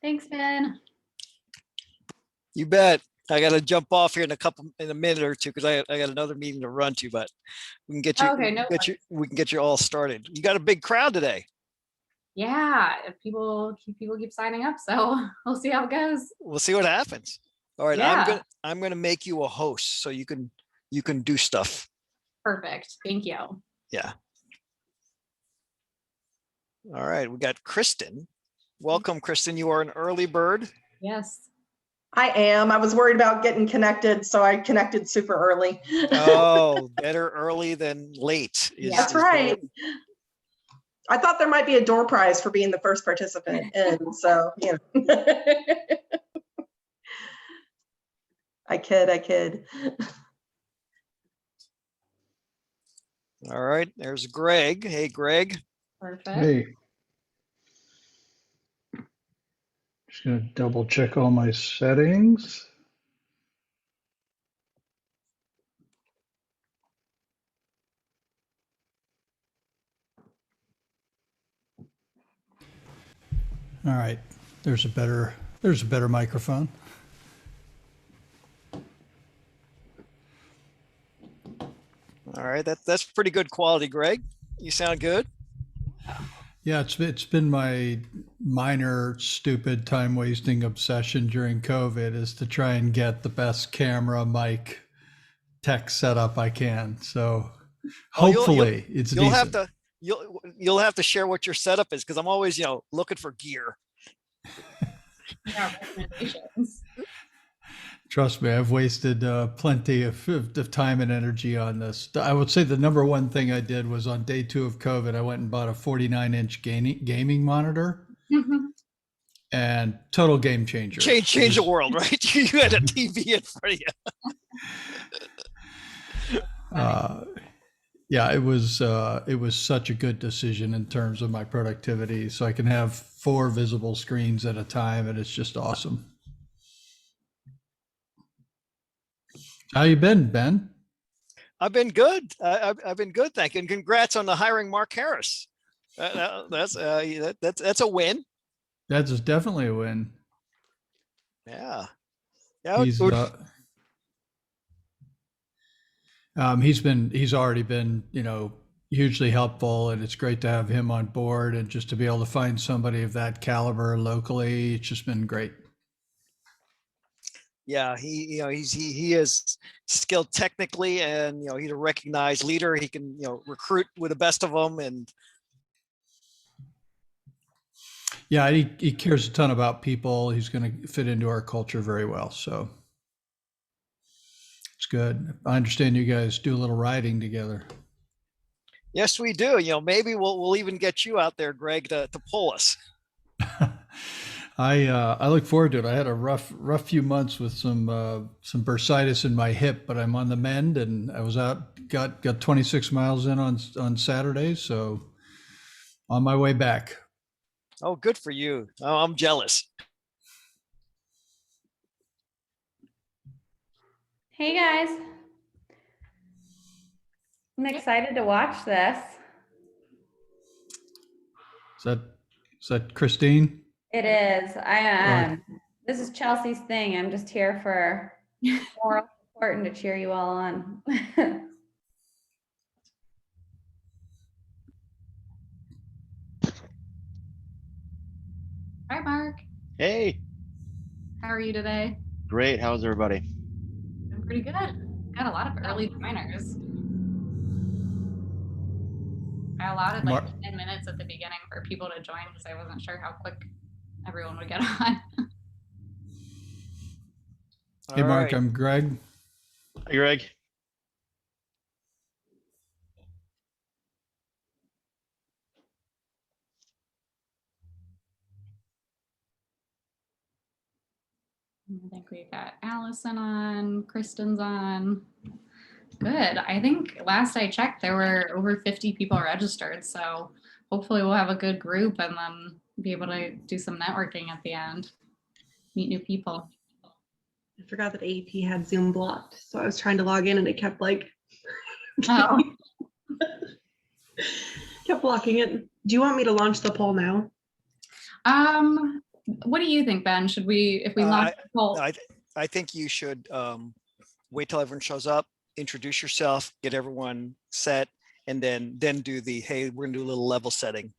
Thanks, Ben. You bet. I got to jump off here in a minute or two because I got another meeting to run to, but we can get you. Okay, we can get you all started. You got a big crowd today. Yeah, if people keep signing up, so we'll see how it goes. We'll see what happens. All right, Yeah. I'm gonna make you a host so you can do stuff. Perfect. Thank you. Yeah. All right, we got Kristen. Welcome, Kristen. You are an early bird. Yes. I am. I was worried about getting connected, so I connected super early. Oh, better early than late. That's right. I thought there might be a door prize for being the first participant in, so, you know. I kid. All right, there's Greg. Hey, Greg. Perfect. Hey. Just gonna double check all my settings. All right, there's a better microphone. All right, that's pretty good quality, Greg. You sound good. Yeah, it's been my minor stupid time wasting obsession during COVID is to try and get the best camera, mic, tech setup I can. So hopefully it's decent. You'll have to share what your setup is because I'm always looking for gear. Yeah, recommendations. Trust me, I've wasted plenty of time and energy on this. I would say the number one thing I did was on day 2 of COVID, I went and bought a 49-inch gaming monitor. And total game changer. Change the world, right? You had a TV in front of you. Yeah, it was such a good decision in terms of my productivity. So I can have 4 visible screens at a time, and it's just awesome. How you been, Ben? I've been good. I've been good, thank you. And congrats on the hiring Mark Harris. That's a win. That's definitely a win. Yeah. He's already been, hugely helpful, and it's great to have him on board, and just to be able to find somebody of that caliber locally, it's just been great. Yeah, he is skilled technically, and he's a recognized leader. He can recruit with the best of them, and yeah, he cares a ton about people. He's going to fit into our culture very well, so it's good. I understand you guys do a little riding together. Yes, we do. Maybe we'll even get you out there, Greg, to pull us. I look forward to it. I had a rough few months with some bursitis in my hip, but I'm on the mend, and I was out, got 26 miles in on Saturday, so on my way back. Oh, good for you. Oh, I'm jealous. Hey guys. I'm excited to watch this. Is that Christine? It is. This is Chelsea's thing. I'm just here for moral support and to cheer you all on. Hi, Mark. Hey. How are you today? Great. How's everybody? I'm pretty good. Got a lot of early joiners. I allotted like 10 minutes at the beginning for people to join because I wasn't sure how quick everyone would get on. Hey, Mark, I'm Greg. Hey, Greg. I think we got Allison on, Kristen's on. Good. I think last I checked, there were over 50 people registered. So hopefully we'll have a good group and then be able to do some networking at the end, meet new people. I forgot that AEP had Zoom blocked. So I was trying to log in and it kept like, kept blocking it. Do you want me to launch the poll now? What do you think, Ben? Should we, if we launch the poll? I think you should wait till everyone shows up, introduce yourself, get everyone set, and then do the, hey, we're gonna do a little level setting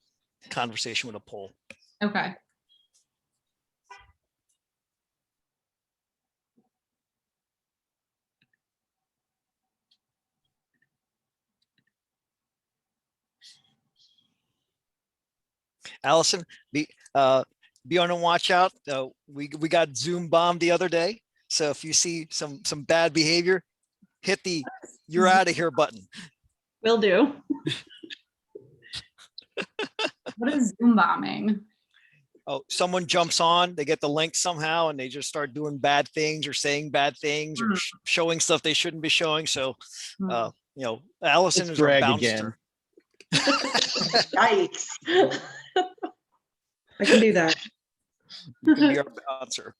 conversation with a poll. Okay. Allison, be on the watch out. We got Zoom bombed the other day. So if you see some bad behavior, hit the "you're out of here" button. Will do. What is Zoom bombing? Oh, someone jumps on, they get the link somehow, and they just start doing bad things or saying bad things or showing stuff they shouldn't be showing. So, you know, Allison It's is our Greg bouncer. Yikes. I can do that. You can be our bouncer.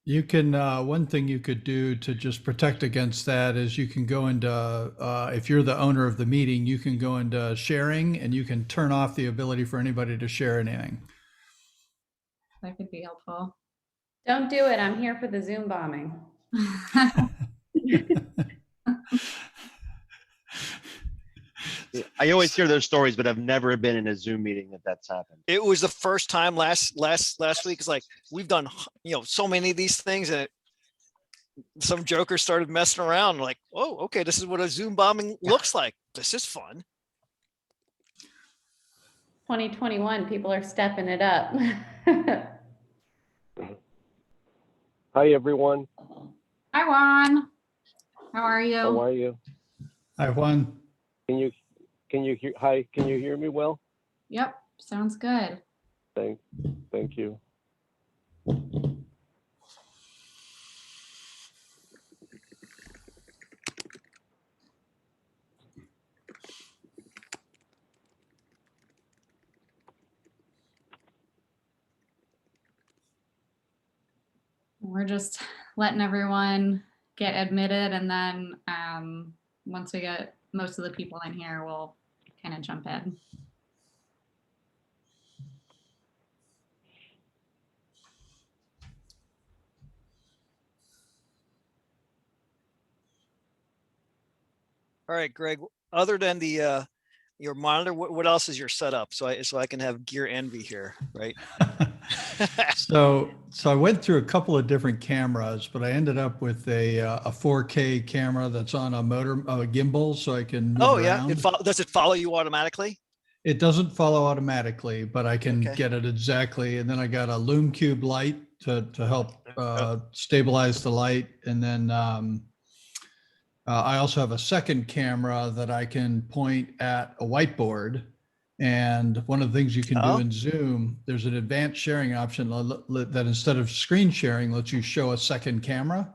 You can, one thing you could do to just protect against that is you can go into, if you're the owner of the meeting, you can go into sharing and you can turn off the ability for anybody to share anything. That could be helpful. Don't do it. I'm here for the Zoom bombing. I always hear those stories, but I've never been in a Zoom meeting that's happened. It was the first time last week. It's like, we've done, you know, so many of these things, and some joker started messing around like, oh, okay, this is what a Zoom bombing looks like. This is fun. 2021, people are stepping it up. Hi, everyone. Hi, Juan. How are you? How are you? Hi, Juan. Can you hear? Hi, can you hear me well? Yep, sounds good. Thank you. We're just letting everyone get admitted, and then once we get most of the people in here, we'll kind of jump in. All right, Greg, other than the your monitor, what else is your setup? So I can have gear envy here, right? So I went through a couple of different cameras, but I ended up with a 4K camera that's on a gimbal, so I can move Oh yeah, around. does it follow you automatically? It doesn't follow automatically, but I can Okay. get it exactly. And then I got a Lume Cube light to help stabilize the light. And then I also have a second camera that I can point at a whiteboard. And one of the things you can do in Zoom, there's an advanced sharing option that instead of screen sharing, lets you show a second camera.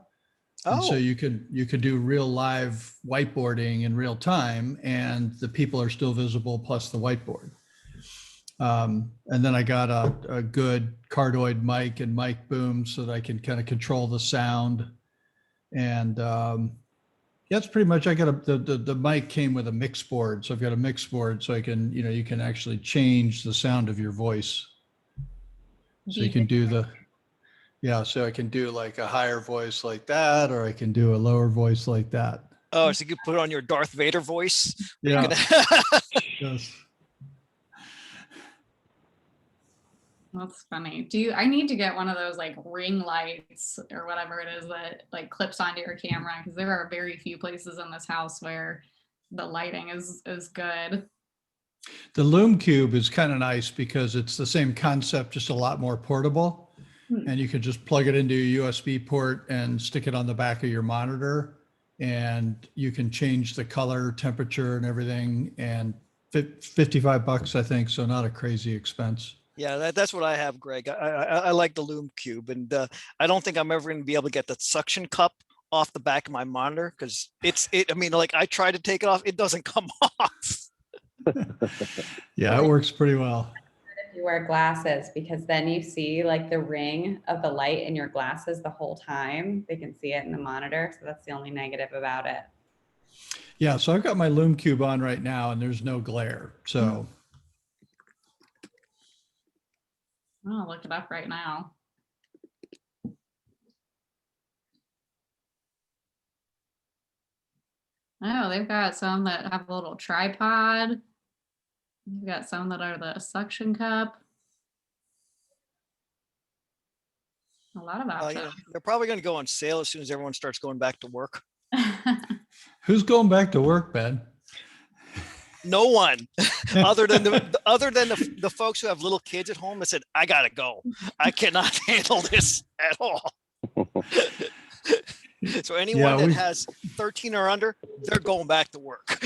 And so you could do real live whiteboarding in real time, and the people are still visible plus the whiteboard. And then I got a good cardioid mic and mic boom so that I can kind of control the sound. And that's pretty much, I got the mic came with a mix board. So I've got a mix board so I can, you can actually change the sound of your voice. So you can do so I can do like a higher voice like that, or I can do a lower voice like that. Oh, so you could put on your Darth Vader voice. Yeah. Yes. That's funny. I need to get one of those like ring lights or whatever it is that like clips onto your camera, because there are very few places in this house where the lighting is good. The Lume Cube is kind of nice because it's the same concept, just a lot more portable. And you can just plug it into a USB port and stick it on the back of your monitor, and you can change the color, temperature, and everything. And $55, I think, so not a crazy expense. Yeah, that's what I have, Greg. I like the Lume Cube, and I don't think I'm ever going to be able to get the suction cup off the back of my monitor, because I mean, like, I try to take it off, it doesn't come off. Yeah, it works pretty well. If you wear glasses, because then you see like the ring of the light in your glasses the whole time. They can see it in the monitor. So that's the only negative about it. Yeah, so I've got my Lume Cube on right now and there's no glare. So I'll look it up right now. Oh, they've got some that have a little tripod. You've got some that are the suction cup. A lot of You options. know, they're probably going to go on sale as soon as everyone starts going back to work. Who's going back to work, Ben? No one, other than the folks who have little kids at home that said, "I gotta go. I cannot handle this at all." So anyone Yeah, that we- has 13 or under, they're going back to work.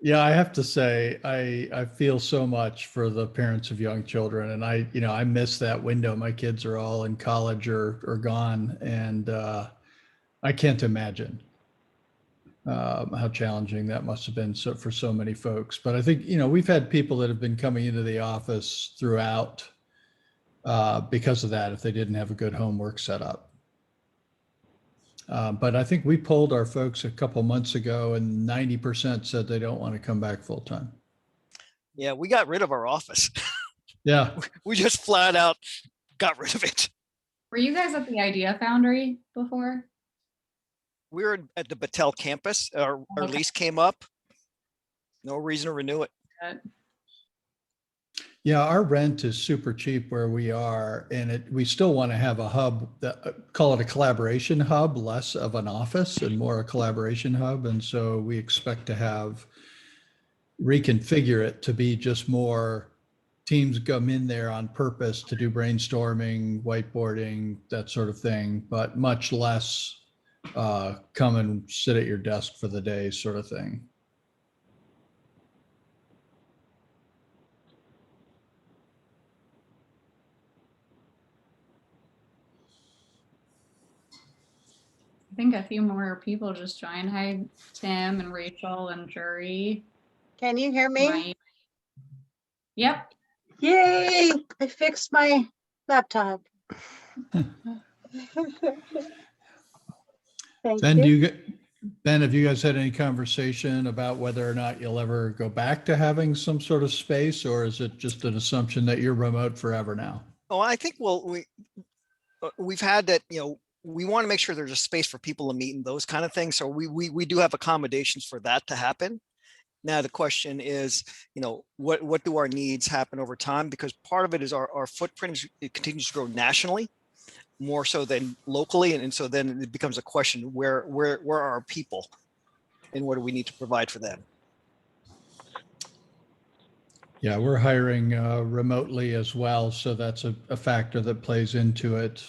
Yeah, I have to say, I feel so much for the parents of young children, and I miss that window. My kids are all in college or gone, and I can't imagine how challenging that must have been for so many folks. But I think we've had people that have been coming into the office throughout because of that, if they didn't have a good homework setup. But I think we polled our folks a couple months ago, and 90% said they don't want to come back full time. Yeah, we got rid of our office. Yeah. We just flat out got rid of it. Were you guys at the Idea Foundry before? We were at the Battelle campus. Our Okay. lease came up. No reason to renew it. Yeah, our rent is super cheap where we are, and we still want to have a hub call it a collaboration hub, less of an office and more a collaboration hub. And so we expect to reconfigure it to be just more teams come in there on purpose to do brainstorming, whiteboarding, that sort of thing, but much less come and sit at your desk for the day sort of thing. I think a few more people just joined. Hi, Tim and Rachel and Jury. Can you hear me? Mike. Yep. Yay! I fixed my laptop. Thank Ben, you. Ben, have you guys had any conversation about whether or not you'll ever go back to having some sort of space, or is it just an assumption that you're remote forever now? Oh, I think we've had that. We want to make sure there's a space for people to meet and those kind of things. So we do have accommodations for that to happen. Now the question is, what do our needs happen over time? Because part of it is our footprint it continues to grow nationally, more so than locally, and so then it becomes a question: where are our people, and what do we need to provide for them? Yeah, we're hiring remotely as well, so that's a factor that plays into it.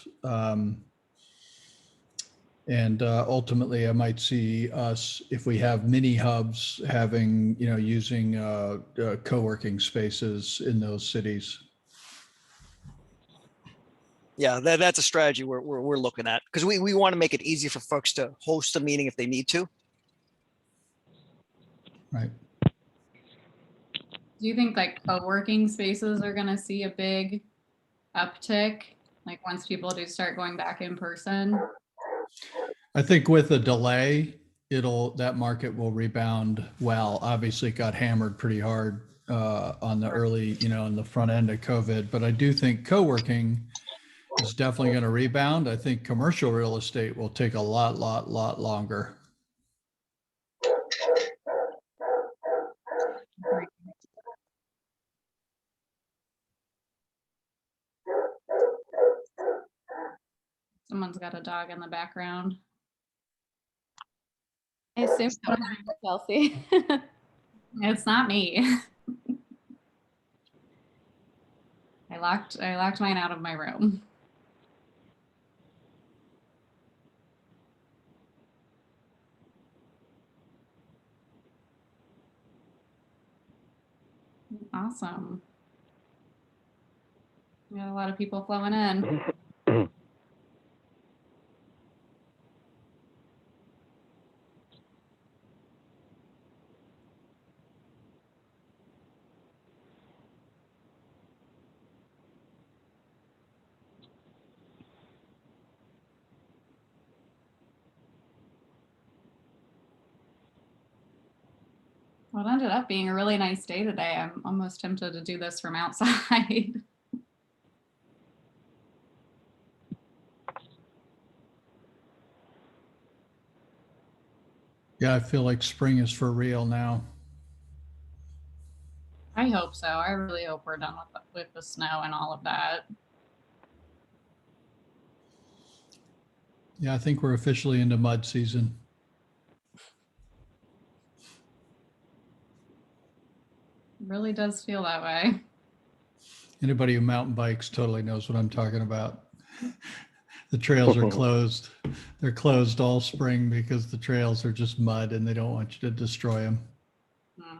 And ultimately, I might see us, if we have mini hubs, having, using co-working spaces in those cities. Yeah, that's a strategy we're looking at, because we want to make it easy for folks to host a meeting if they need to. Right. Do you think like co-working spaces are going to see a big uptick, like once people do start going back in person? I think with a delay, that market will rebound well. Obviously, it got hammered pretty hard on the early, in the front end of COVID. But I do think co-working is definitely going to rebound. I think commercial real estate will take a lot longer. Someone's got a dog in the background. I assume so, Chelsea. It's not me. I locked mine out of my room. Awesome. We got a lot of people flowing in. Well, it ended up being a really nice day today. I'm almost tempted to do this from outside. Yeah, I feel like spring is for real now. I hope so. I really hope we're done with the snow and all of that. Yeah, I think we're officially into mud season. It really does feel that way. Anybody who mountain bikes totally knows what I'm talking about. The trails are closed. They're closed all spring because the trails are just mud and they don't want you to destroy them. Hmm.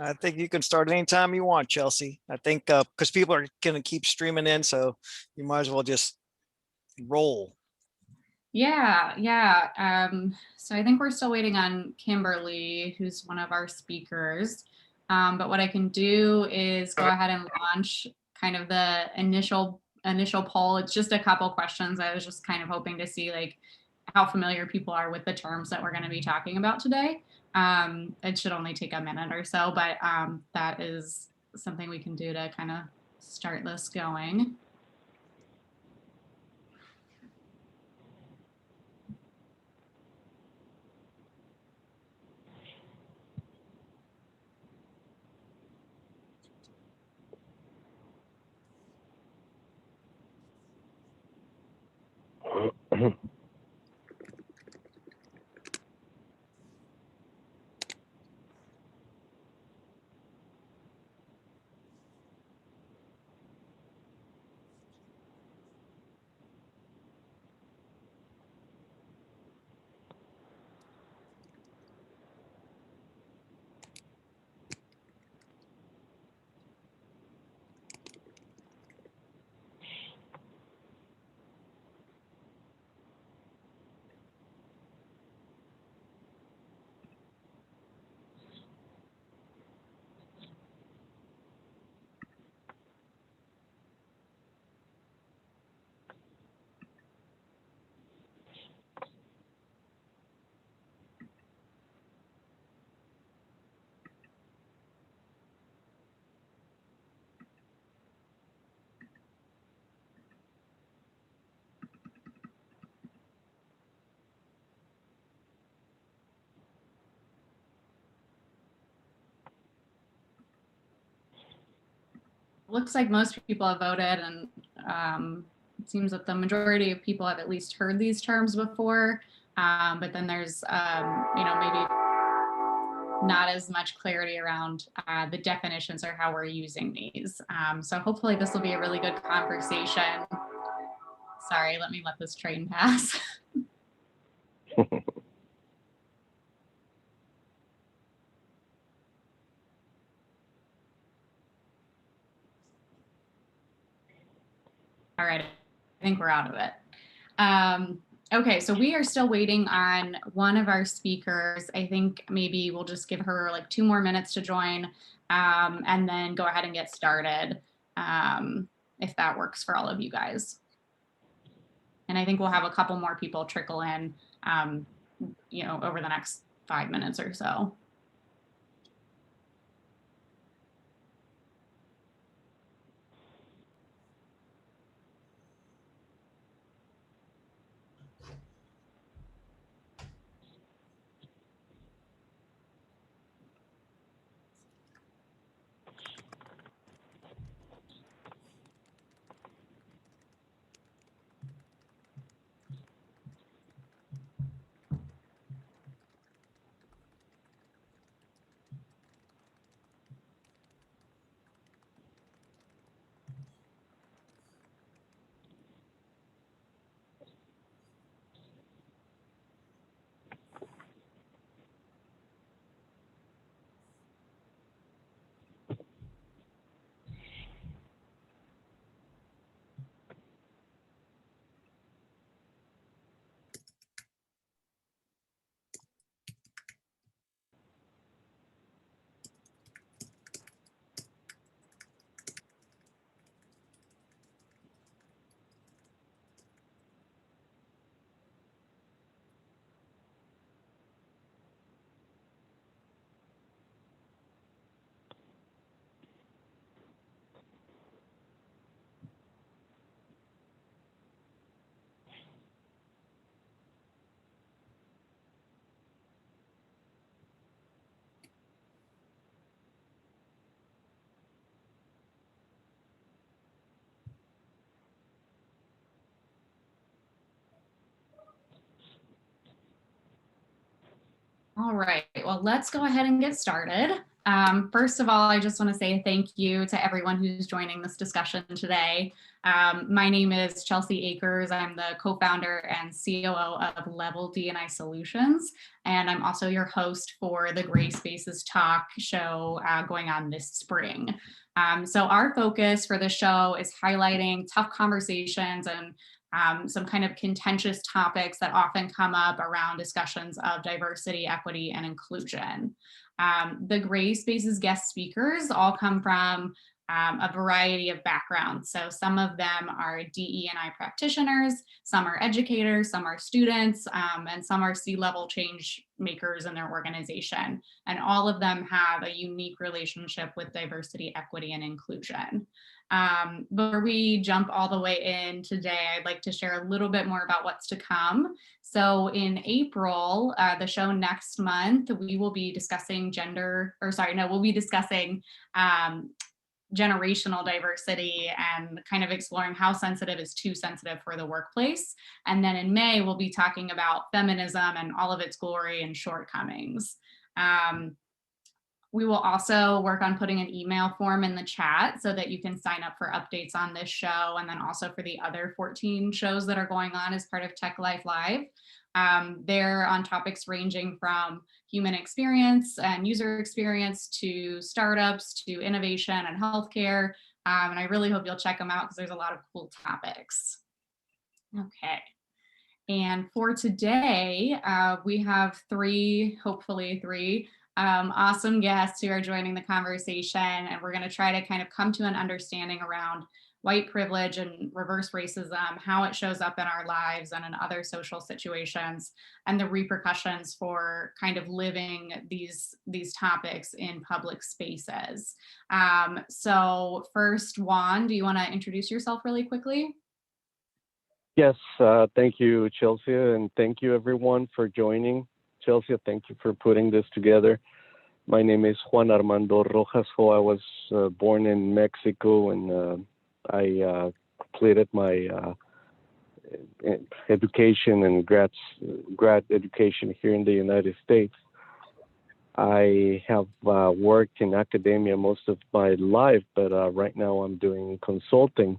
I think you can start anytime you want, Chelsea. I think because people are going to keep streaming in, so you might as well just roll. Yeah. So I think we're still waiting on Kimberly, who's one of our speakers. But what I can do is go ahead and launch kind of the initial poll. It's just a couple questions. I was just kind of hoping to see like how familiar people are with the terms that we're going to be talking about today. It should only take a minute or so, but that is something we can do to kind of start this going. Looks like most people have voted, and it seems that the majority of people have at least heard these terms before. But then there's, maybe not as much clarity around the definitions or how we're using these. So hopefully this will be a really good conversation. Sorry, let me let this train pass. All right, I think we're out of it. Okay, so we are still waiting on one of our speakers. I think maybe we'll just give her like 2 more minutes to join and then go ahead and get started if that works for all of you guys. And I think we'll have a couple more people trickle in, over the next 5 minutes or so. All right, well, let's go ahead and get started. First of all, I just want to say thank you to everyone who's joining this discussion today. My name is Chelsea Akers. I'm the co-founder and COO of Level D&I Solutions, and I'm also your host for the Gray Spaces Talk show going on this spring. So our focus for the show is highlighting tough conversations and some kind of contentious topics that often come up around discussions of diversity, equity, and inclusion. The Gray Spaces guest speakers all come from a variety of backgrounds. So some of them are DE&I practitioners, some are educators, some are students, and some are C-level change makers in their organization. And all of them have a unique relationship with diversity, equity, and inclusion. Before we jump all the way in today, I'd like to share a little bit more about what's to come. So in April, the show next month, we will be discussing we'll be discussing generational diversity and kind of exploring how sensitive is too sensitive for the workplace. And then in May, we'll be talking about feminism and all of its glory and shortcomings. We will also work on putting an email form in the chat so that you can sign up for updates on this show and then also for the other 14 shows that are going on as part of TechLife Live. They're on topics ranging from human experience and user experience to startups to innovation and healthcare. And I really hope you'll check them out because there's a lot of cool topics. Okay. And for today, we have hopefully three awesome guests who are joining the conversation, and we're going to try to kind of come to an understanding around white privilege and reverse racism, how it shows up in our lives and in other social situations, and the repercussions for kind of living these topics in public spaces. So first, Juan, do you want to introduce yourself really quickly? Yes, thank you, Chelsea, and thank you everyone for joining. Chelsea, thank you for putting this together. My name is Juan Armando Rojas. I was born in Mexico, and I completed my education and grad education here in the United States. I have worked in academia most of my life, but right now I'm doing consulting.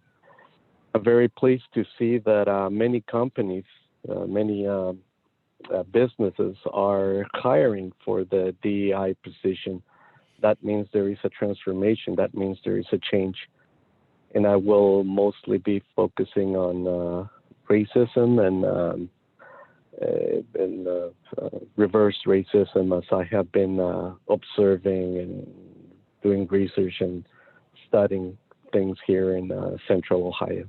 I'm very pleased to see that many companies, many businesses are hiring for the DEI position. That means there is a transformation. That means there is a change. And I will mostly be focusing on racism and reverse racism, as I have been observing and doing research and studying things here in Central Ohio.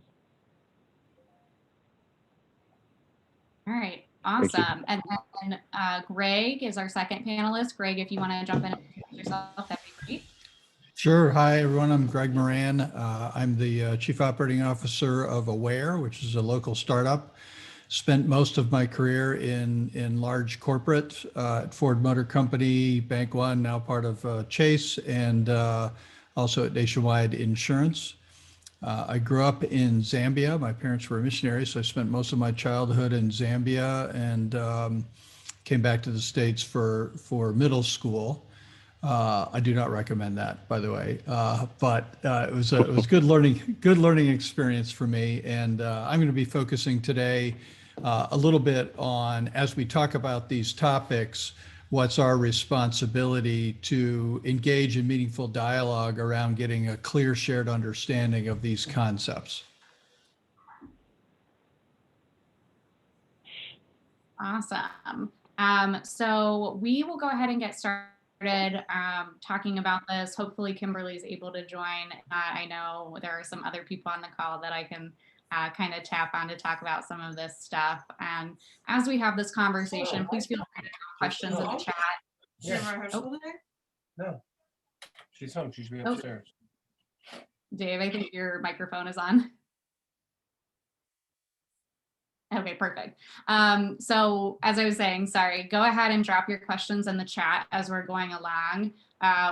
All right, awesome. And then Greg is our second panelist. Greg, if you want to jump in and introduce yourself, that'd be great. Sure. Hi, everyone. I'm Greg Moran. I'm the Chief Operating Officer of Aware, which is a local startup. Spent most of my career in large corporate at Ford Motor Company, Bank One, now part of Chase, and also at Nationwide Insurance. I grew up in Zambia. My parents were missionaries, so I spent most of my childhood in Zambia and came back to the States for middle school. I do not recommend that, by the way, but it was good learning experience for me. And I'm going to be focusing today a little bit on, as we talk about these topics, what's our responsibility to engage in meaningful dialogue around getting a clear shared understanding of these concepts. Awesome. So we will go ahead and get started talking about this. Hopefully Kimberly is able to join. I know there are some other people on the call that I can kind of tap on to talk about some of this stuff. And as we have this conversation, please feel free to have questions in the chat. No, she's home. She should be upstairs. Dave, I think your microphone is on. Okay, perfect. So as I was saying, sorry, go ahead and drop your questions in the chat as we're going along.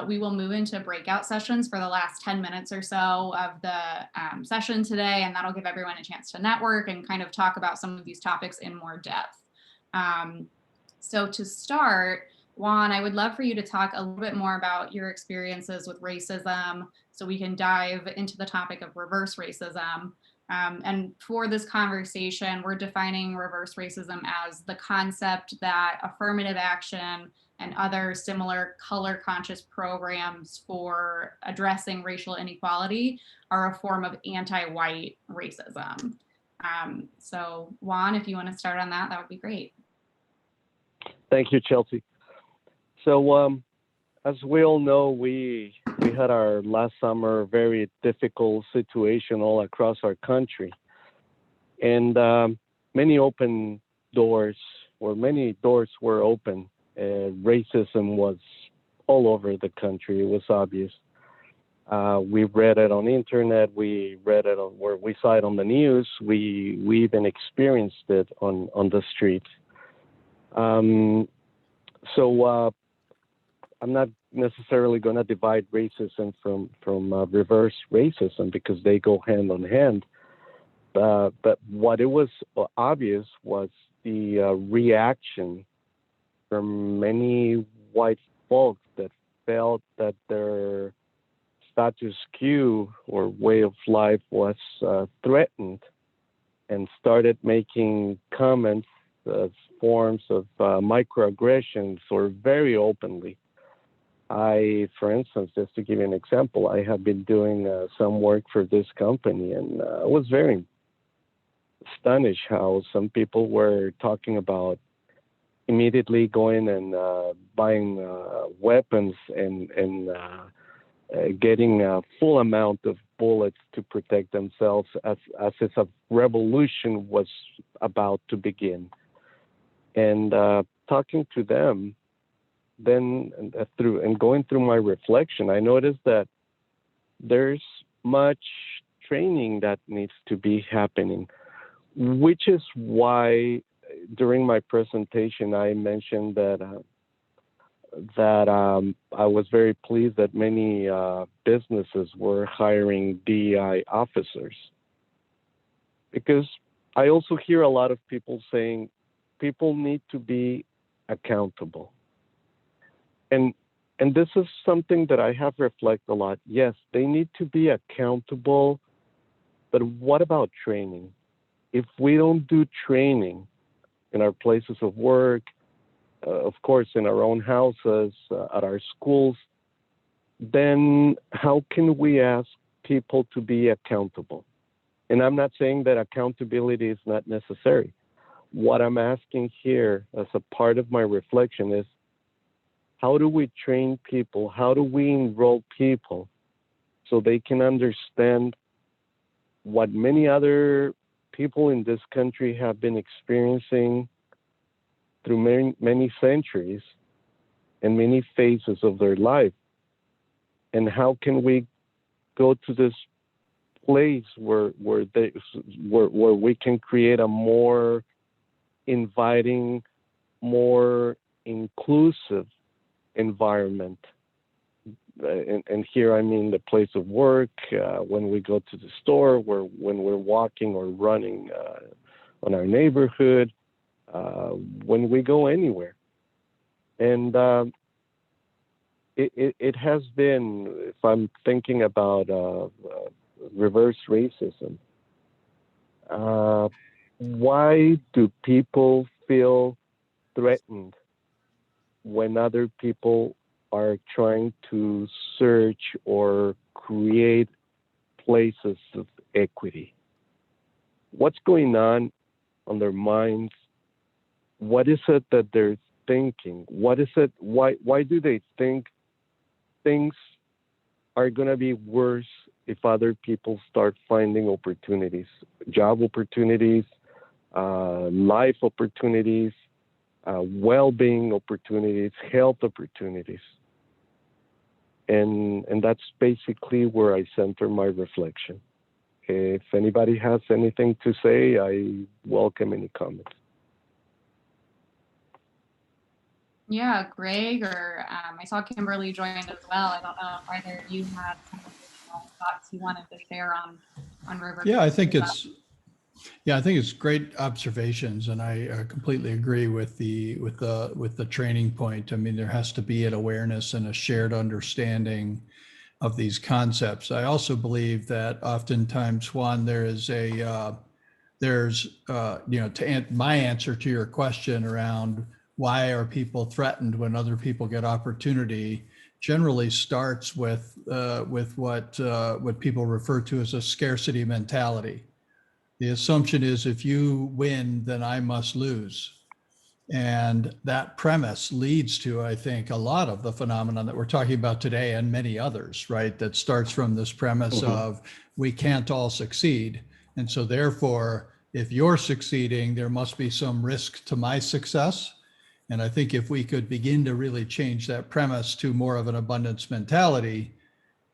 We will move into breakout sessions for the last 10 minutes or so of the session today, and that'll give everyone a chance to network and kind of talk about some of these topics in more depth. So to start, Juan, I would love for you to talk a little bit more about your experiences with racism so we can dive into the topic of reverse racism. And for this conversation, we're defining reverse racism as the concept that affirmative action and other similar color conscious programs for addressing racial inequality are a form of anti-white racism. So Juan, if you want to start on that, that would be great. Thank you, Chelsea. So, as we all know, we had our last summer very difficult situation all across our country, and many open doors, or many doors were open. Racism was all over the country. It was obvious. We read it on the internet. We read it on where we saw it on the news. We even experienced it on the streets. So I'm not necessarily going to divide racism from reverse racism because they go hand in hand. But what it was obvious was the reaction from many white folks that felt that their status quo or way of life was threatened, and started making comments as forms of microaggressions, or very openly. For instance, just to give you an example, I have been doing some work for this company, and I was very astonished how some people were talking about immediately going and buying weapons and getting a full amount of bullets to protect themselves, as if a revolution was about to begin. And talking to them, then going through my reflection, I noticed that there's much training that needs to be happening, which is why during my presentation I mentioned that I was very pleased that many businesses were hiring DEI officers, because I also hear a lot of people saying people need to be accountable. And this is something that I have reflected a lot. Yes, they need to be accountable, but what about training? If we don't do training in our places of work, of course, in our own houses, at our schools, then how can we ask people to be accountable? And I'm not saying that accountability is not necessary. What I'm asking here as a part of my reflection is, how do we train people? How do we enroll people so they can understand what many other people in this country have been experiencing through many centuries and many phases of their life? And how can we go to this place where we can create a more inviting, more inclusive environment? And here I mean the place of work, when we go to the store, when we're walking or running on our neighborhood, when we go anywhere. And it has been, if I'm thinking about reverse racism, why do people feel threatened when other people are trying to search or create places of equity? What's going on their minds? What is it that they're thinking? What is it? Why do they think things are going to be worse if other people start finding opportunities, job opportunities, life opportunities, well-being opportunities, health opportunities? And that's basically where I center my reflection. If anybody has anything to say, I welcome any comments. Yeah, Greg, or I saw Kimberly joined as well. I don't know if either of you had some additional thoughts you wanted to share on reverse. Yeah, I think it's Yeah, I think it's great observations, and I completely agree with the training point. I mean, there has to be an awareness and a shared understanding of these concepts. I also believe that oftentimes, Juan, there is my answer to your question around why are people threatened when other people get opportunity generally starts with what people refer to as a scarcity mentality. The assumption is if you win, then I must lose. And that premise leads to, I think, a lot of the phenomenon that we're talking about today and many others, right? That starts from this premise of we can't all succeed. And so therefore, if you're succeeding, there must be some risk to my success. And I think if we could begin to really change that premise to more of an abundance mentality,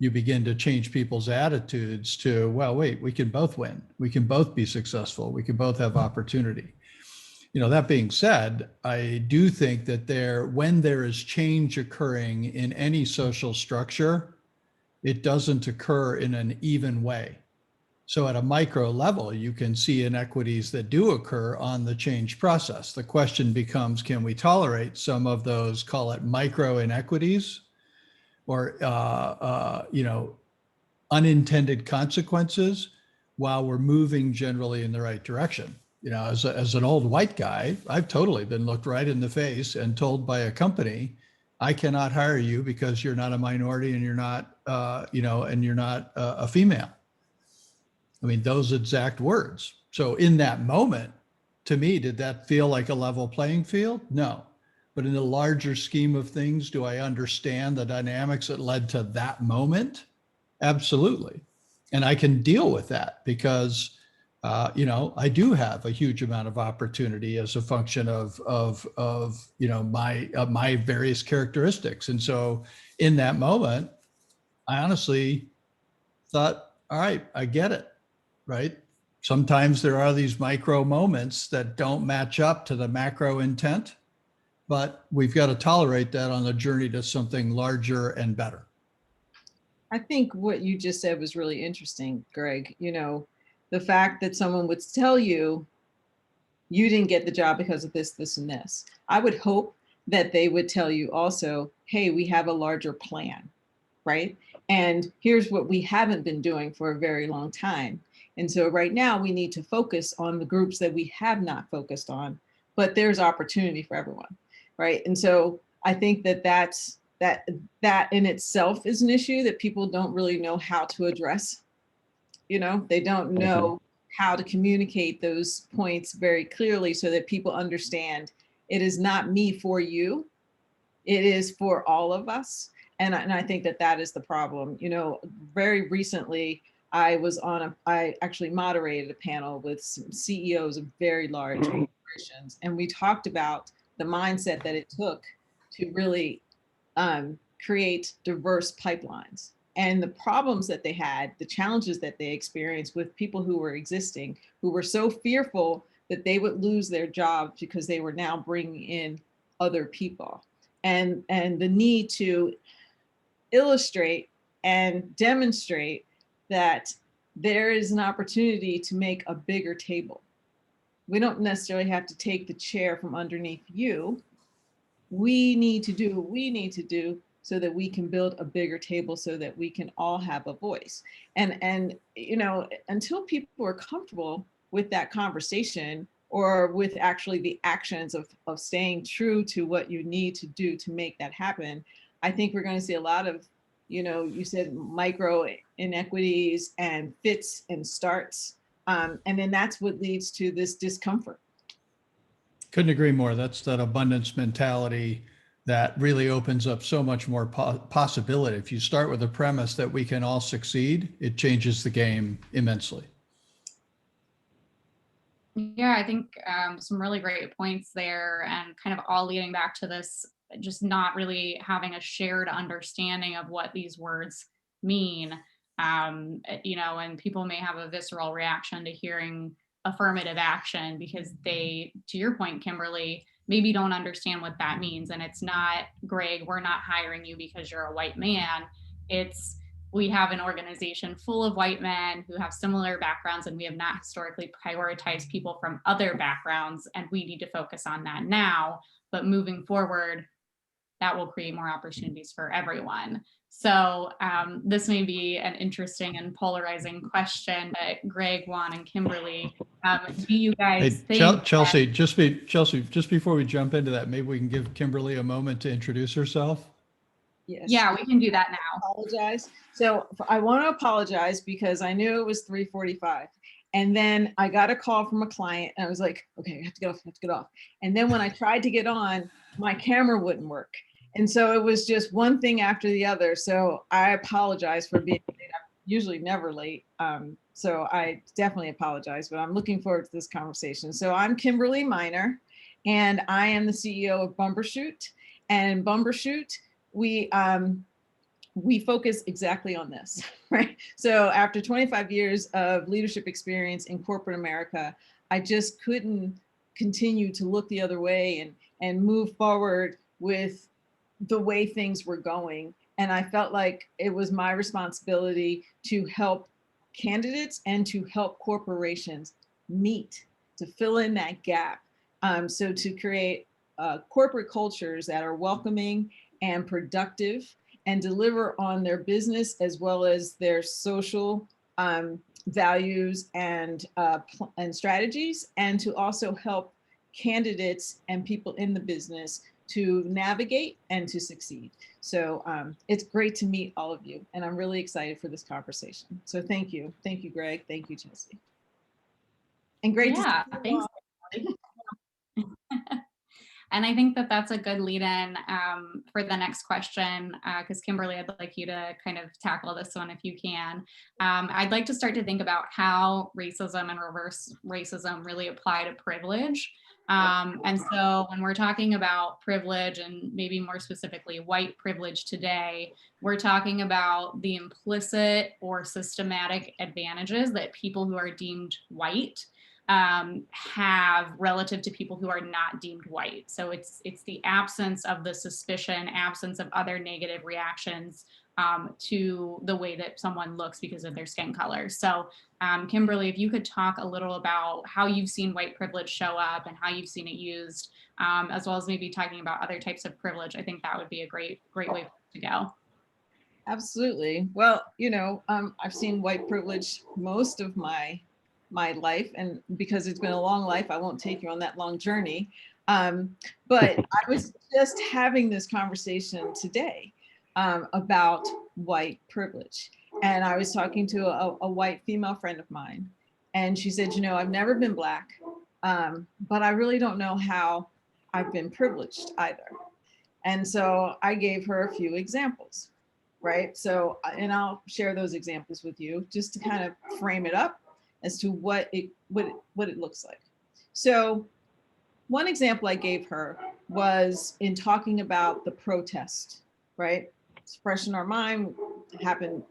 you begin to change people's attitudes to, well, wait, we can both win. We can both be successful. We can both have opportunity. That being said, I do think that when there is change occurring in any social structure, it doesn't occur in an even way. So at a micro level, you can see inequities that do occur on the change process. The question becomes, can we tolerate some of those, call it micro inequities or, unintended consequences while we're moving generally in the right direction? As an old white guy, I've totally been looked right in the face and told by a company, I cannot hire you because you're not a minority and you're not, and you're not a female. I mean, those exact words. So in that moment, to me, did that feel like a level playing field? No. But in the larger scheme of things, do I understand the dynamics that led to that moment? Absolutely. And I can deal with that because, I do have a huge amount of opportunity as a function of my various characteristics. And so in that moment, I honestly thought, all right, I get it, right? Sometimes there are these micro moments that don't match up to the macro intent, but we've got to tolerate that on the journey to something larger and better. I think what you just said was really interesting, Greg. The fact that someone would tell you, you didn't get the job because of this, this, and this. I would hope that they would tell you also, hey, we have a larger plan, right? And here's what we haven't been doing for a very long time. And so right now we need to focus on the groups that we have not focused on, but there's opportunity for everyone, right? And so I think that in itself is an issue that people don't really know how to address. They don't know how to communicate those points very clearly so that people understand it is not me for you, it is for all of us. And I think that is the problem. Very recently, I actually moderated a panel with some CEOs of very large corporations, and we talked about the mindset that it took to really create diverse pipelines and the problems that they had, the challenges that they experienced with people who were existing, who were so fearful that they would lose their jobs because they were now bringing in other people. And the need to illustrate and demonstrate that there is an opportunity to make a bigger table. We don't necessarily have to take the chair from underneath you. We need to do what we need to do so that we can build a bigger table so that we can all have a voice. And until people are comfortable with that conversation or with actually the actions of staying true to what you need to do to make that happen, I think we're going to see a lot of, you said micro inequities and fits and starts. And then that's what leads to this discomfort. Couldn't agree more. That's that abundance mentality that really opens up so much more possibility. If you start with the premise that we can all succeed, it changes the game immensely. Yeah, I think some really great points there, and kind of all leading back to this, just not really having a shared understanding of what these words mean. And people may have a visceral reaction to hearing affirmative action because they, to your point, Kimberly, maybe don't understand what that means. And it's not, Greg, we're not hiring you because you're a white man. It's, we have an organization full of white men who have similar backgrounds, and we have not historically prioritized people from other backgrounds, and we need to focus on that now. But moving forward, that will create more opportunities for everyone. So this may be an interesting and polarizing question, but Greg, Juan, and Kimberly, do you guys Hey, think Chelsea, just before we jump into that, maybe we can give Kimberly a moment to introduce herself. Yes. Yeah, we can do that now. Apologize. So I want to apologize because I knew it was 3:45. And then I got a call from a client and I was like, okay, I have to get off, I have to get off. And then when I tried to get on, my camera wouldn't work. And so it was just one thing after the other. So I apologize for being late. I'm usually never late. So I definitely apologize, but I'm looking forward to this conversation. So I'm Kimberly Miner, and I am the CEO of Bumbershoot. And Bumbershoot, we focus exactly on this, right? So after 25 years of leadership experience in corporate America, I just couldn't continue to look the other way and move forward with the way things were going. And I felt like it was my responsibility to help candidates and to help corporations meet, to fill in that gap. So to create corporate cultures that are welcoming and productive and deliver on their business as well as their social values and strategies, and to also help candidates and people in the business to navigate and to succeed. So it's great to meet all of you, and I'm really excited for this conversation. So thank you, Greg, thank you, Chelsea, and great. Yeah, thanks. And I think that that's a good lead in for the next question, because Kimberly, I'd like you to kind of tackle this one if you can. I'd like to start to think about how racism and reverse racism really apply to privilege. And so when we're talking about privilege, and maybe more specifically white privilege today, we're talking about the implicit or systematic advantages that people who are deemed white have relative to people who are not deemed white. So it's the absence of the suspicion, absence of other negative reactions to the way that someone looks because of their skin color. So Kimberly, if you could talk a little about how you've seen white privilege show up and how you've seen it used, as well as maybe talking about other types of privilege, I think that would be a great way to go. Absolutely. Well, I've seen white privilege most of my life, and because it's been a long life, I won't take you on that long journey. But I was just having this conversation today about white privilege. And I was talking to a white female friend of mine, and she said, I've never been Black, but I really don't know how I've been privileged either. And so I gave her a few examples, right? So, and I'll share those examples with you just to kind of frame it up as to what it looks like. So one example I gave her was in talking about the protest, right? It's fresh in our mind, it happened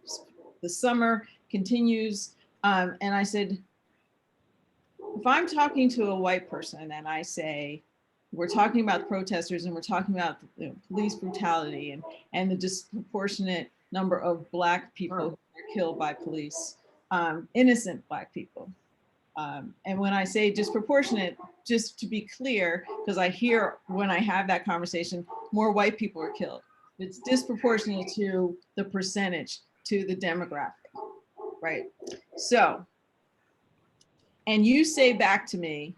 this summer, continues. And I said, if I'm talking to a white person and I say, we're talking about protesters and we're talking about police brutality and the disproportionate number of Black people who are killed by police, innocent Black people. And when I say disproportionate, just to be clear, because I hear when I have that conversation, more white people are killed. It's disproportionate to the percentage, to the demographic, right? So, and you say back to me,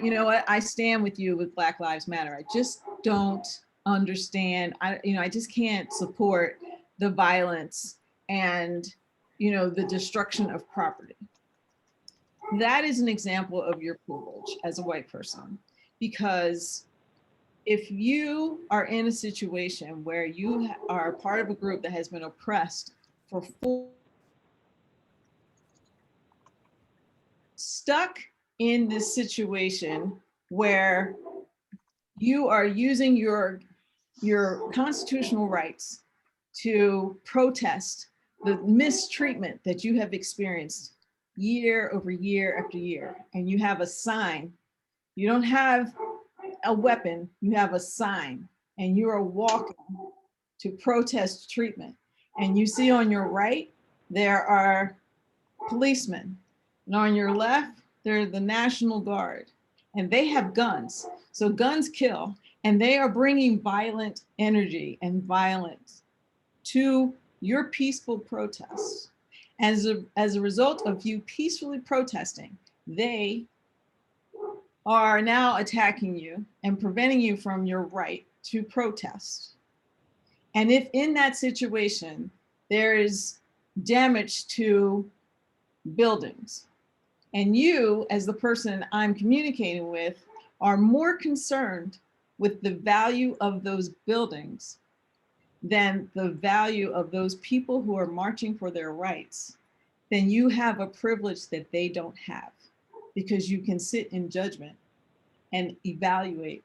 you know what, I stand with you with Black Lives Matter. I just don't understand. I just can't support the violence and the destruction of property. That is an example of your privilege as a white person, because if you are in a situation where you are part of a group that has been oppressed for stuck in this situation where you are using your constitutional rights to protest the mistreatment that you have experienced year over year after year, and you have a sign, you don't have a weapon, you have a sign, and you are walking to protest treatment, And you see on your right, there are policemen. And on your left, they're the National Guard. And they have guns. So guns kill. And they are bringing violent energy and violence to your peaceful protests. As a result of you peacefully protesting, they are now attacking you and preventing you from your right to protest. And if in that situation, there is damage to buildings, and you, as the person I'm communicating with, are more concerned with the value of those buildings than the value of those people who are marching for their rights, then you have a privilege that they don't have, because you can sit in judgment and evaluate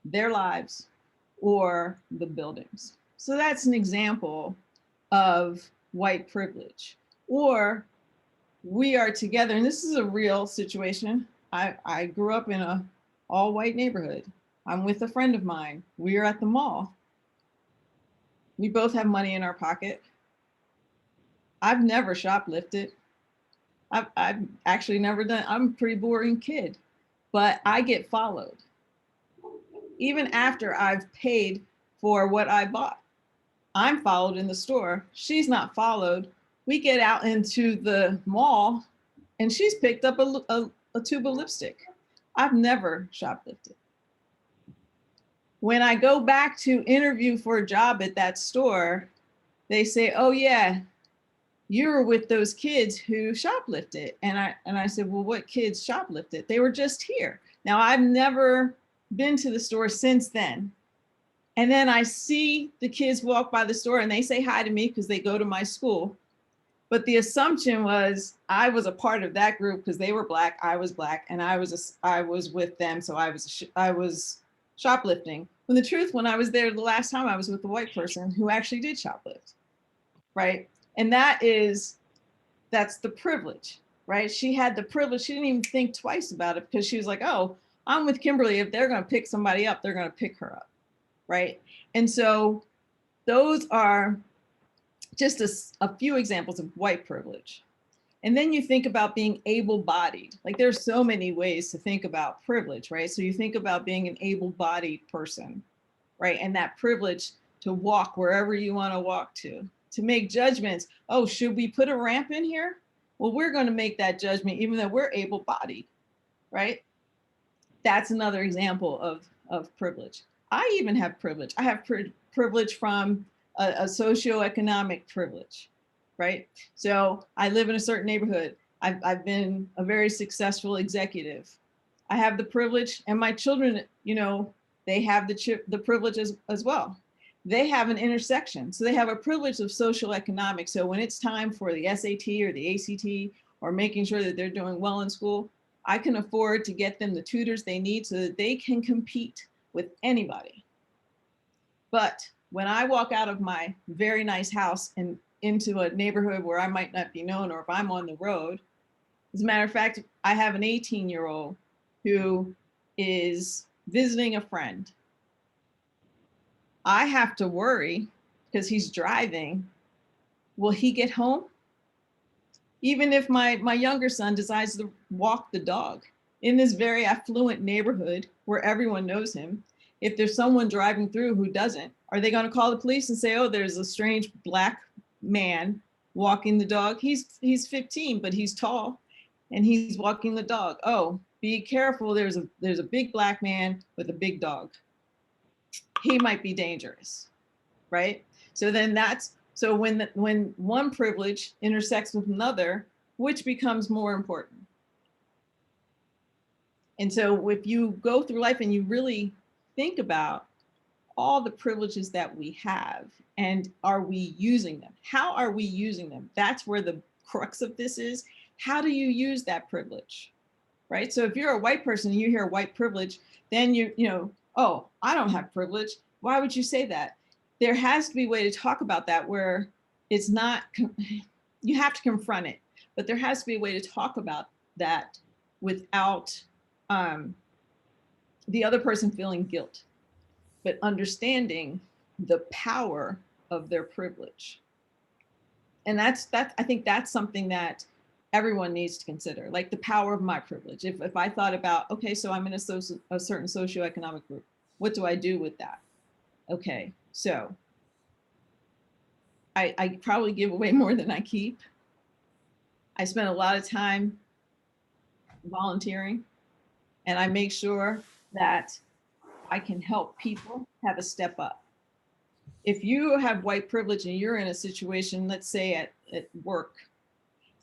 their lives or the buildings. So that's an example of white privilege. Or we are together, and this is a real situation. I grew up in a all white neighborhood. I'm with a friend of mine. We are at the mall. We both have money in our pocket. I've never shoplifted. I've actually never done, I'm a pretty boring kid, but I get followed. Even after I've paid for what I bought, I'm followed in the store. She's not followed. We get out into the mall and she's picked up a tube of lipstick. I've never shoplifted. When I go back to interview for a job at that store, they say, oh yeah, you were with those kids who shoplifted. And I said, well, what kids shoplifted? They were just here. Now, I've never been to the store since then. And then I see the kids walk by the store and they say hi to me because they go to my school. But the assumption was I was a part of that group because they were Black, I was Black, and I was with them, so I was shoplifting. When the truth, when I was there the last time, I was with a white person who actually did shoplift, right? And that's the privilege, right? She had the privilege. She didn't even think twice about it because she was like, oh, I'm with Kimberly. If they're going to pick somebody up, they're going to pick her up, right? And so those are just a few examples of white privilege. And then you think about being able-bodied. Like there's so many ways to think about privilege, right? So you think about being an able-bodied person, right? And that privilege to walk wherever you want to walk to make judgments. Oh, should we put a ramp in here? Well, we're going to make that judgment even though we're able-bodied, right? That's another example of privilege. I even have privilege. I have privilege from a socioeconomic privilege, right? So I live in a certain neighborhood. I've been a very successful executive. I have the privilege, and my children, they have the privilege as well. They have an intersection. So they have a privilege of social economics. So when it's time for the SAT or the ACT or making sure that they're doing well in school, I can afford to get them the tutors they need so that they can compete with anybody. But when I walk out of my very nice house and into a neighborhood where I might not be known, or if I'm on the road, as a matter of fact, I have an 18-year-old who is visiting a friend. I have to worry because he's driving. Will he get home? Even if my younger son decides to walk the dog in this very affluent neighborhood where everyone knows him, if there's someone driving through who doesn't, are they going to call the police and say, oh, there's a strange Black man walking the dog? He's 15, but he's tall and he's walking the dog. Oh, be careful. There's a big Black man with a big dog. He might be dangerous, right? So then so when one privilege intersects with another, which becomes more important? And so if you go through life and you really think about all the privileges that we have, and are we using them? How are we using them? That's where the crux of this is. How do you use that privilege, right? So if you're a white person and you hear white privilege, then oh, I don't have privilege. Why would you say that? There has to be a way to talk about that where it's not, you have to confront it, but there has to be a way to talk about that without the other person feeling guilt, but understanding the power of their privilege. And I think that's something that everyone needs to consider, like the power of my privilege. If I thought about, okay, so I'm in a certain socioeconomic group, what do I do with that? Okay, so I probably give away more than I keep. I spend a lot of time volunteering, and I make sure that I can help people have a step up. If you have white privilege and you're in a situation, let's say at work,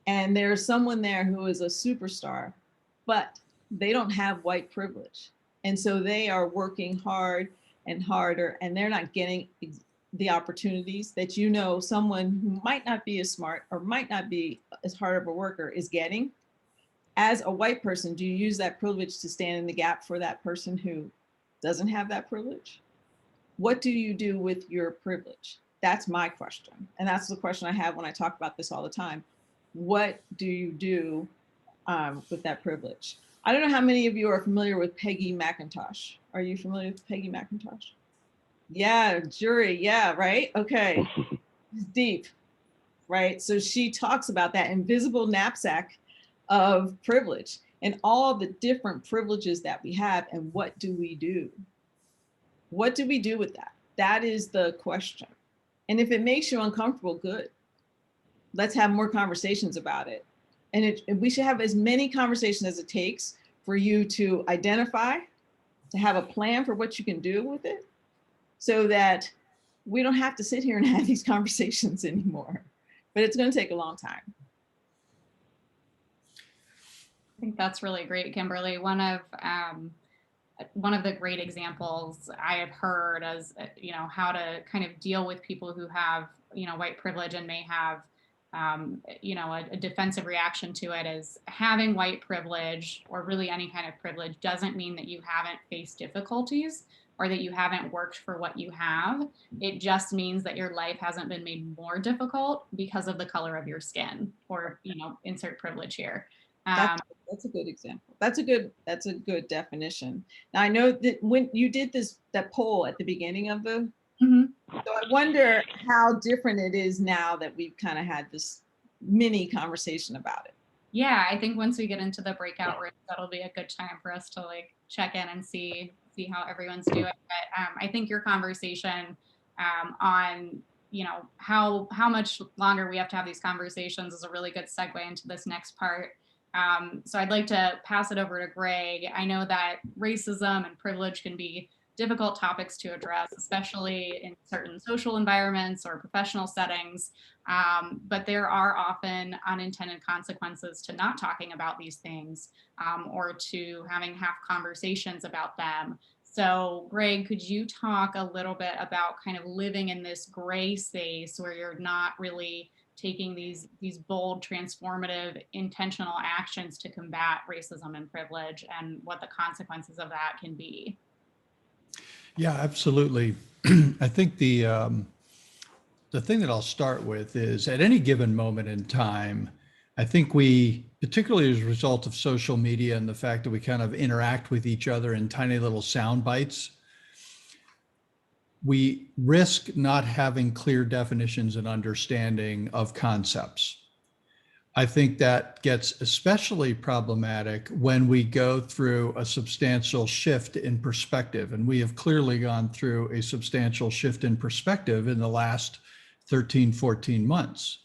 and there's someone there who is a superstar, but they don't have white privilege. And so they are working hard and harder, and they're not getting the opportunities that, you know, someone who might not be as smart or might not be as hard of a worker is getting. As a white person, do you use that privilege to stand in the gap for that person who doesn't have that privilege? What do you do with your privilege? That's my question. And that's the question I have when I talk about this all the time. What do you do with that privilege? I don't know how many of you are familiar with Peggy McIntosh. Are you familiar with Peggy McIntosh? Yeah, jury. Yeah, right. Okay. It's deep, right? So she talks about that invisible knapsack of privilege and all the different privileges that we have, and what do we do? What do we do with that? That is the question. And if it makes you uncomfortable, good. Let's have more conversations about it. And we should have as many conversations as it takes for you to identify, to have a plan for what you can do with it, so that we don't have to sit here and have these conversations anymore. But it's going to take a long time. I think that's really great, Kimberly. One of the great examples I have heard as, you know, how to kind of deal with people who have, you know, white privilege and may have, you know, a defensive reaction to it is having white privilege, or really any kind of privilege, doesn't mean that you haven't faced difficulties or that you haven't worked for what you have. It just means that your life hasn't been made more difficult because of the color of your skin, or, you know, insert privilege here. That's a good example. That's a good definition. Now, I know that when you did that poll at the beginning of the, so I wonder how different it is now that we've kind of had this mini conversation about it. Yeah, I think once we get into the breakout room, that'll be a good time for us to like check in and see how everyone's doing. But I think your conversation on, you know, how much longer we have to have these conversations is a really good segue into this next part. So I'd like to pass it over to Greg. I know that racism and privilege can be difficult topics to address, especially in certain social environments or professional settings. But there are often unintended consequences to not talking about these things, or to having half conversations about them. So Greg, could you talk a little bit about kind of living in this gray space where you're not really taking these bold, transformative, intentional actions to combat racism and privilege, and what the consequences of that can be? Yeah, absolutely. I think the thing that I'll start with is, at any given moment in time, I think we, particularly as a result of social media and the fact that we kind of interact with each other in tiny little sound bites, we risk not having clear definitions and understanding of concepts. I think that gets especially problematic when we go through a substantial shift in perspective. And we have clearly gone through a substantial shift in perspective in the last 13, 14 months.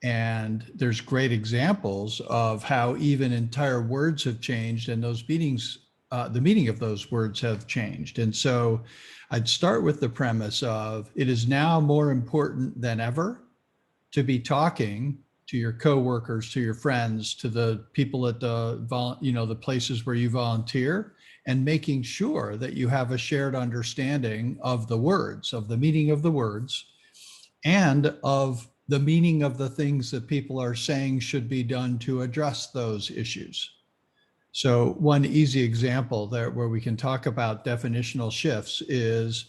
And there's great examples of how even entire words have changed, and those meanings, the meaning of those words have changed. And so I'd start with the premise of, it is now more important than ever to be talking to your coworkers, to your friends, to the people at the places where you volunteer, and making sure that you have a shared understanding of the words, of the meaning of the words, and of the meaning of the things that people are saying should be done to address those issues. So one easy example there where we can talk about definitional shifts is,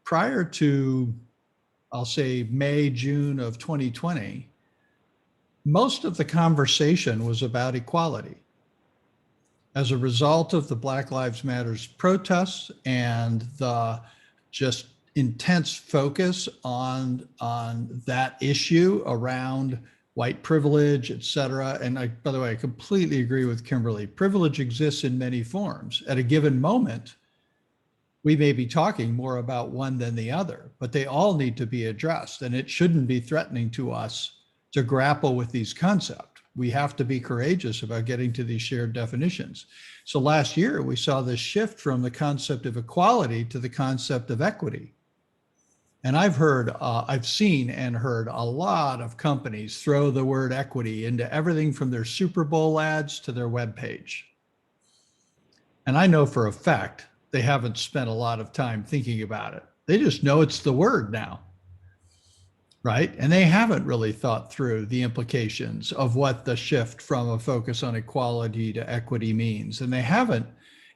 prior to, I'll say, May, June of 2020, most of the conversation was about equality. As a result of the Black Lives Matter protests and the just intense focus on that issue around white privilege, et cetera. And by the way, I completely agree with Kimberly. Privilege exists in many forms. At a given moment, we may be talking more about one than the other, but they all need to be addressed. And it shouldn't be threatening to us to grapple with these concepts. We have to be courageous about getting to these shared definitions. So last year, we saw this shift from the concept of equality to the concept of equity. And I've seen and heard a lot of companies throw the word equity into everything from their Super Bowl ads to their webpage. And I know for a fact they haven't spent a lot of time thinking about it. They just know it's the word now, right? And they haven't really thought through the implications of what the shift from a focus on equality to equity means. And they haven't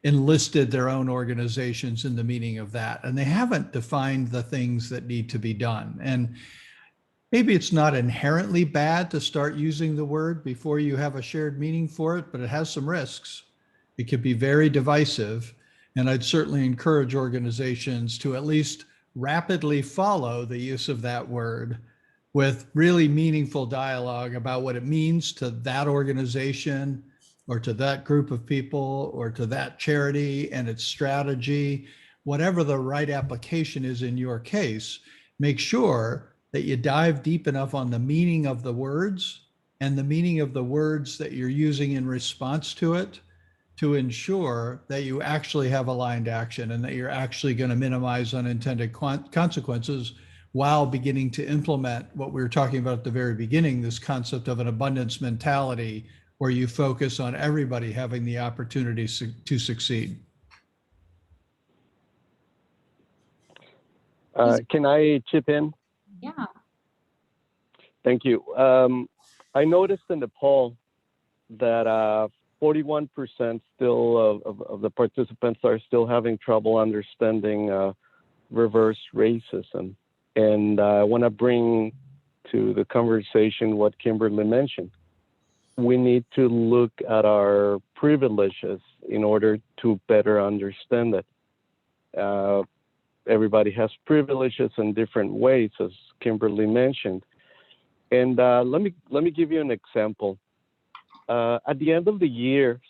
enlisted their own organizations in the meaning of that. And they haven't defined the things that need to be done. And maybe it's not inherently bad to start using the word before you have a shared meaning for it, but it has some risks. It could be very divisive. And I'd certainly encourage organizations to at least rapidly follow the use of that word with really meaningful dialogue about what it means to that organization or to that group of people or to that charity and its strategy. Whatever the right application is in your case, make sure that you dive deep enough on the meaning of the words and the meaning of the words that you're using in response to it to ensure that you actually have aligned action and that you're actually going to minimize unintended consequences while beginning to implement what we were talking about at the very beginning, this concept of an abundance mentality where you focus on everybody having the opportunity to succeed. Can I chip in? Yeah. Thank you. I noticed in the poll that 41% still of the participants are still having trouble understanding reverse racism. And I want to bring to the conversation what Kimberly mentioned. We need to look at our privileges in order to better understand it. Everybody has privileges in different ways, as Kimberly mentioned. And let me give you an example. At the end of the year,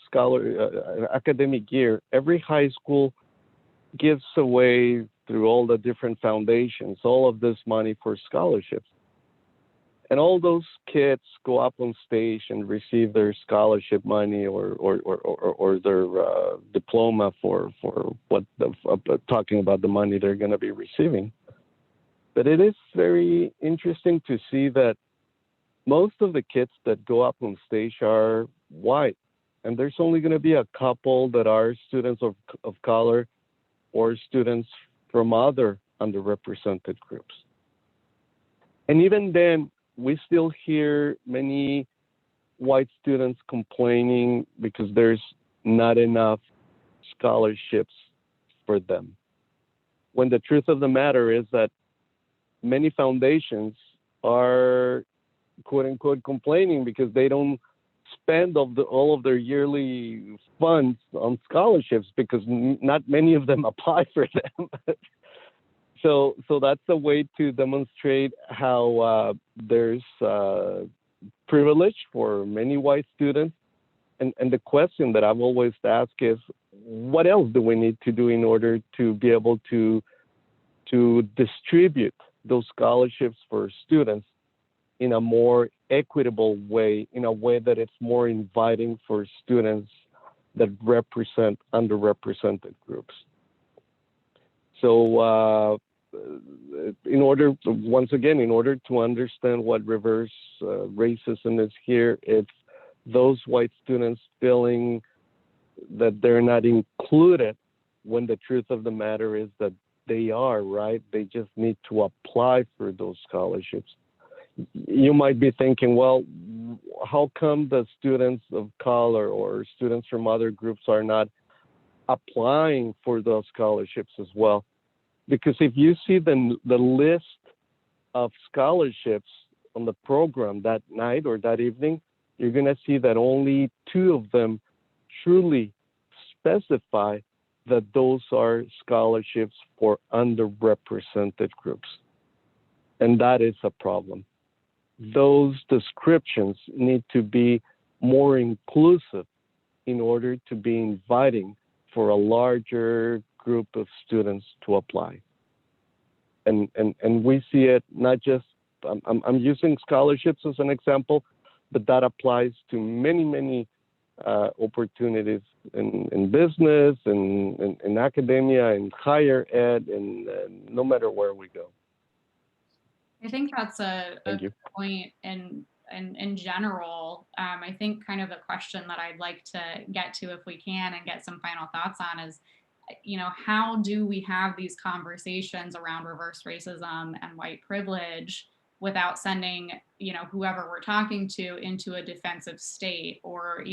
academic year, every high school gives away through all the different foundations all of this money for scholarships. And all those kids go up on stage and receive their scholarship money or their diploma for what talking about the money they're going to be receiving. But it is very interesting to see that most of the kids that go up on stage are white, and there's only going to be a couple that are students of color or students from other underrepresented groups. And even then, we still hear many white students complaining because there's not enough scholarships for them. When the truth of the matter is that many foundations are quote unquote complaining because they don't spend all of their yearly funds on scholarships because not many of them apply for them. So that's a way to demonstrate how there's privilege for many white students. And the question that I've always asked is, what else do we need to do in order to be able to distribute those scholarships for students in a more equitable way, in a way that it's more inviting for students that represent underrepresented groups? So in order to understand what reverse racism is here, it's those white students feeling that they're not included when the truth of the matter is that they are, right? They just need to apply for those scholarships. You might be thinking, well, how come the students of color or students from other groups are not applying for those scholarships as well? Because if you see the list of scholarships on the program that night or that evening, you're going to see that only 2 of them truly specify that those are scholarships for underrepresented groups. And that is a problem. Those descriptions need to be more inclusive in order to be inviting for a larger group of students to apply. And we see it not just, I'm using scholarships as an example, but that applies to many opportunities in business, in academia, in higher ed, and no matter where we go. I think that's a Thank you. point in general. I think kind of the question that I'd like to get to, if we can, and get some final thoughts on is, how do we have these conversations around reverse racism and white privilege without sending, whoever we're talking to into a defensive state? Or,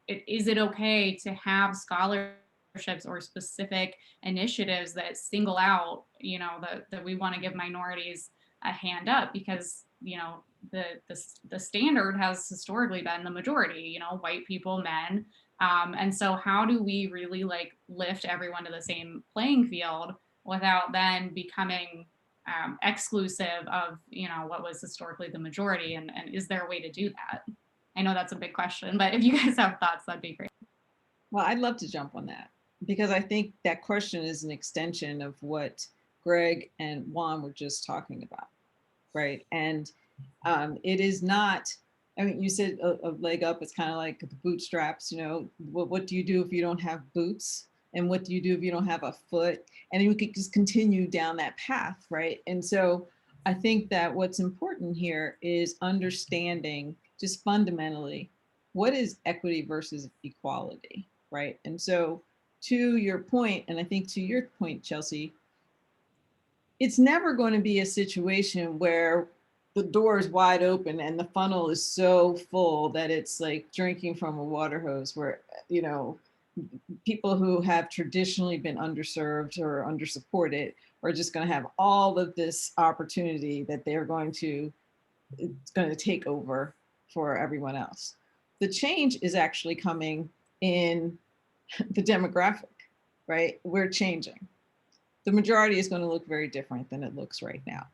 is it okay to have scholarships or specific initiatives that single out, that we want to give minorities a hand up? Because, the standard has historically been the majority, white people, men. And so how do we really lift everyone to the same playing field without then becoming exclusive of, what was historically the majority? And is there a way to do that? I know that's a big question, but if you guys have thoughts, that'd be great. Well, I'd love to jump on that, because I think that question is an extension of what Greg and Juan were just talking about, right? And it is not, I mean, you said a leg up, it's kind of like the bootstraps, what do you do if you don't have boots? And what do you do if you don't have a foot? And we could just continue down that path, right? And so I think that what's important here is understanding just fundamentally, what is equity versus equality, right? And so to your point, and I think to your point, Chelsea, it's never going to be a situation where the door is wide open and the funnel is so full that it's like drinking from a water hose, where, people who have traditionally been underserved or undersupported are just going to have all of this opportunity that it's going to take over for everyone else. The change is actually coming in the demographic, right? We're changing. The majority is going to look very different than it looks right now.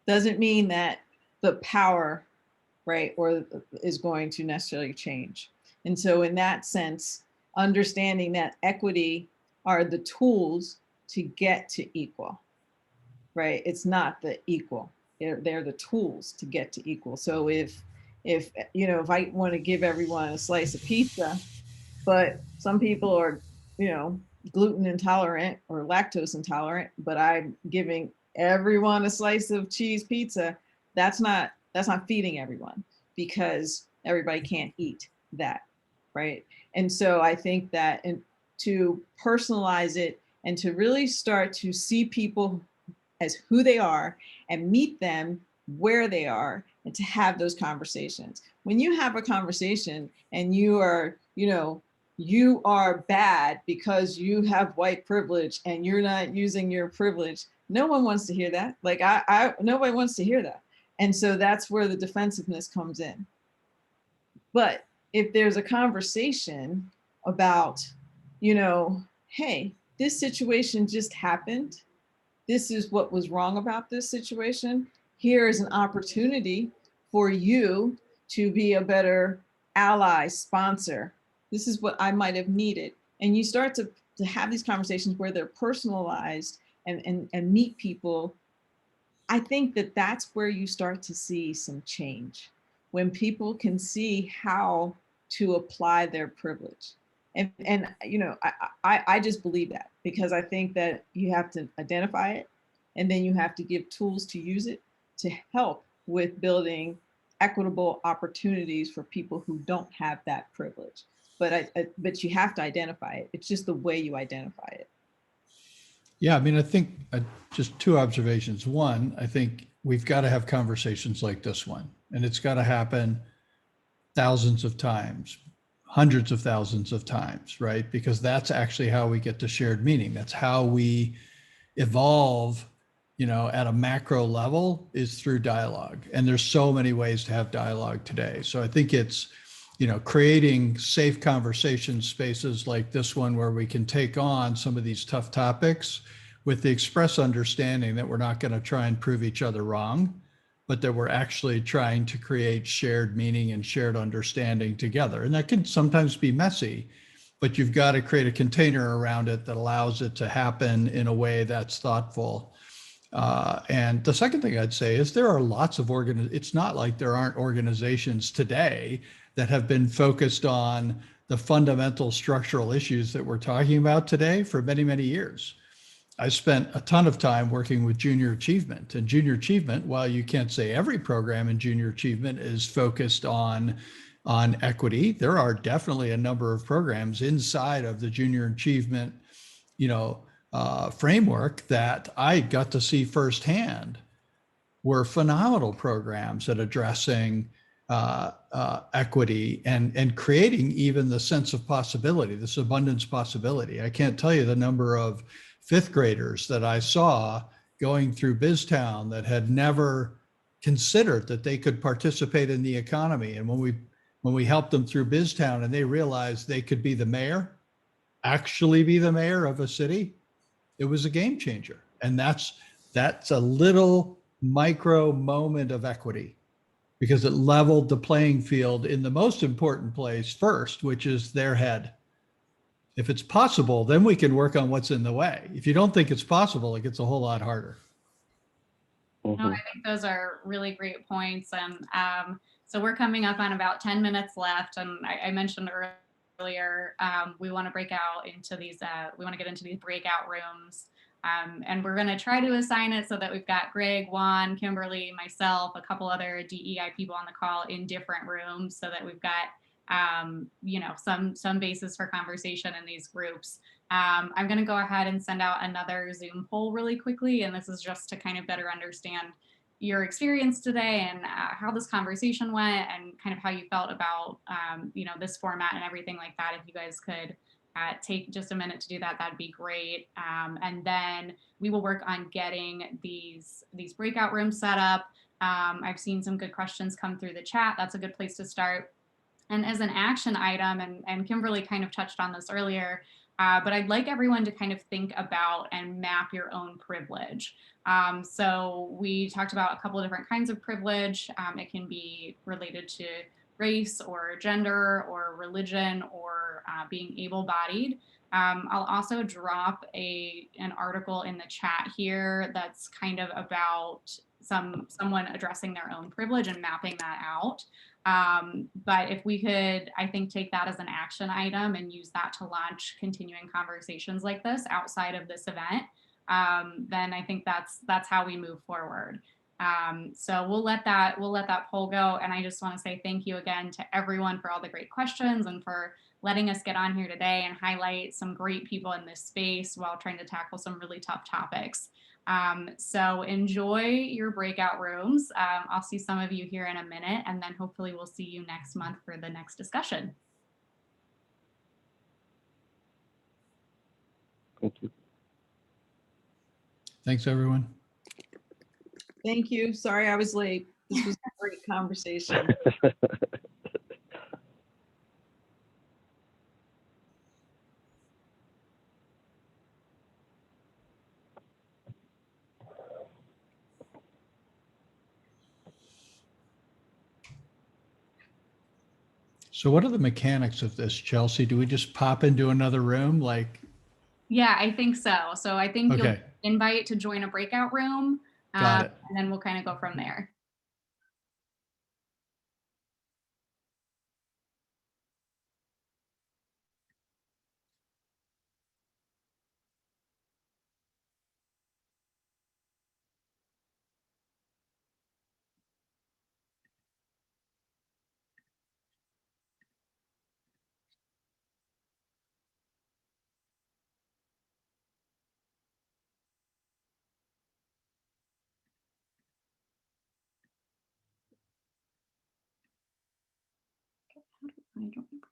Doesn't mean that the power, right, or is going to necessarily change. And so in that sense, understanding that equity are the tools to get to equal, right? It's not the equal. They're the tools to get to equal. So if I want to give everyone a slice of pizza, but some people are, gluten intolerant or lactose intolerant, but I'm giving everyone a slice of cheese pizza, that's not feeding everyone, because everybody can't eat that, right? And so I think that to personalize it and to really start to see people as who they are and meet them where they are, and to have those conversations. When you have a conversation and you are bad because you have white privilege and you're not using your privilege, no one wants to hear that. Like nobody wants to hear that. And so that's where the defensiveness comes in. But if there's a conversation about, hey, this situation just happened. This is what was wrong about this situation. Here is an opportunity for you to be a better ally, sponsor. This is what I might have needed. And you start to have these conversations where they're personalized and meet people. I think that that's where you start to see some change, when people can see how to apply their privilege. And I just believe that, because I think that you have to identify it, and then you have to give tools to use it to help with building equitable opportunities for people who don't have that privilege. But you have to identify it. It's just the way you identify it. Yeah, I mean, I think just two observations. One, I think we've got to have conversations like this one, and it's got to happen thousands of times, hundreds of thousands of times, right? Because that's actually how we get to shared meaning. That's how we evolve, at a macro level, is through dialogue. And there's so many ways to have dialogue today. So I think it's creating safe conversation spaces like this one where we can take on some of these tough topics with the express understanding that we're not going to try and prove each other wrong, but that we're actually trying to create shared meaning and shared understanding together. And that can sometimes be messy, but you've got to create a container around it that allows it to happen in a way that's thoughtful. And the second thing I'd say is there are lots of it's not like there aren't organizations today that have been focused on the fundamental structural issues that we're talking about today for many, many years. I spent a ton of time working with junior achievement, and junior achievement, while you can't say every program in junior achievement is focused on equity, there are definitely a number of programs inside of the junior achievement, framework that I got to see firsthand were phenomenal programs at addressing equity and creating even the sense of possibility, this abundance possibility. I can't tell you the number of fifth graders that I saw going through BizTown that had never considered that they could participate in the economy. And when we helped them through BizTown and they realized they could be the mayor, actually be the mayor of a city, it was a game changer. And that's a little micro moment of equity because it leveled the playing field in the most important place first, which is their head. If it's possible, then we can work on what's in the way. If you don't think it's possible, it gets a whole lot harder. No, I think those are really great points. And so we're coming up on about 10 minutes left. And I mentioned earlier, we want to break out into these, we want to get into these breakout rooms. And we're going to try to assign it so that we've got Greg, Juan, Kimberly, myself, a couple other DEI people on the call in different rooms so that we've got some basis for conversation in these groups. I'm going to go ahead and send out another Zoom poll really quickly. And this is just to kind of better understand your experience today and how this conversation went and kind of how you felt about, this format and everything like that. If you guys could take just a minute to do that, that'd be great. And then we will work on getting these breakout rooms set up. I've seen some good questions come through the chat. That's a good place to start. And as an action item, and Kimberly kind of touched on this earlier, but I'd like everyone to kind of think about and map your own privilege. So we talked about a couple of different kinds of privilege. It can be related to race or gender or religion or being able-bodied. I'll also drop an article in the chat here that's kind of about someone addressing their own privilege and mapping that out. But if we could, I think, take that as an action item and use that to launch continuing conversations like this outside of this event, then I think that's how we move forward. So we'll let that poll go. And I just want to say thank you again to everyone for all the great questions and for letting us get on here today and highlight some great people in this space while trying to tackle some really tough topics. So enjoy your breakout rooms. I'll see some of you here in a minute, and then hopefully we'll see you next month for the next discussion. Thank you. Thanks, everyone. Thank you. Sorry I was late. This was a great conversation. So what are the mechanics of this, Chelsea? Do we just pop into another room? Yeah, I think so. So I think you'll Okay. invite to join a breakout room, Got it. and then we'll kind of go from there. I don't remember.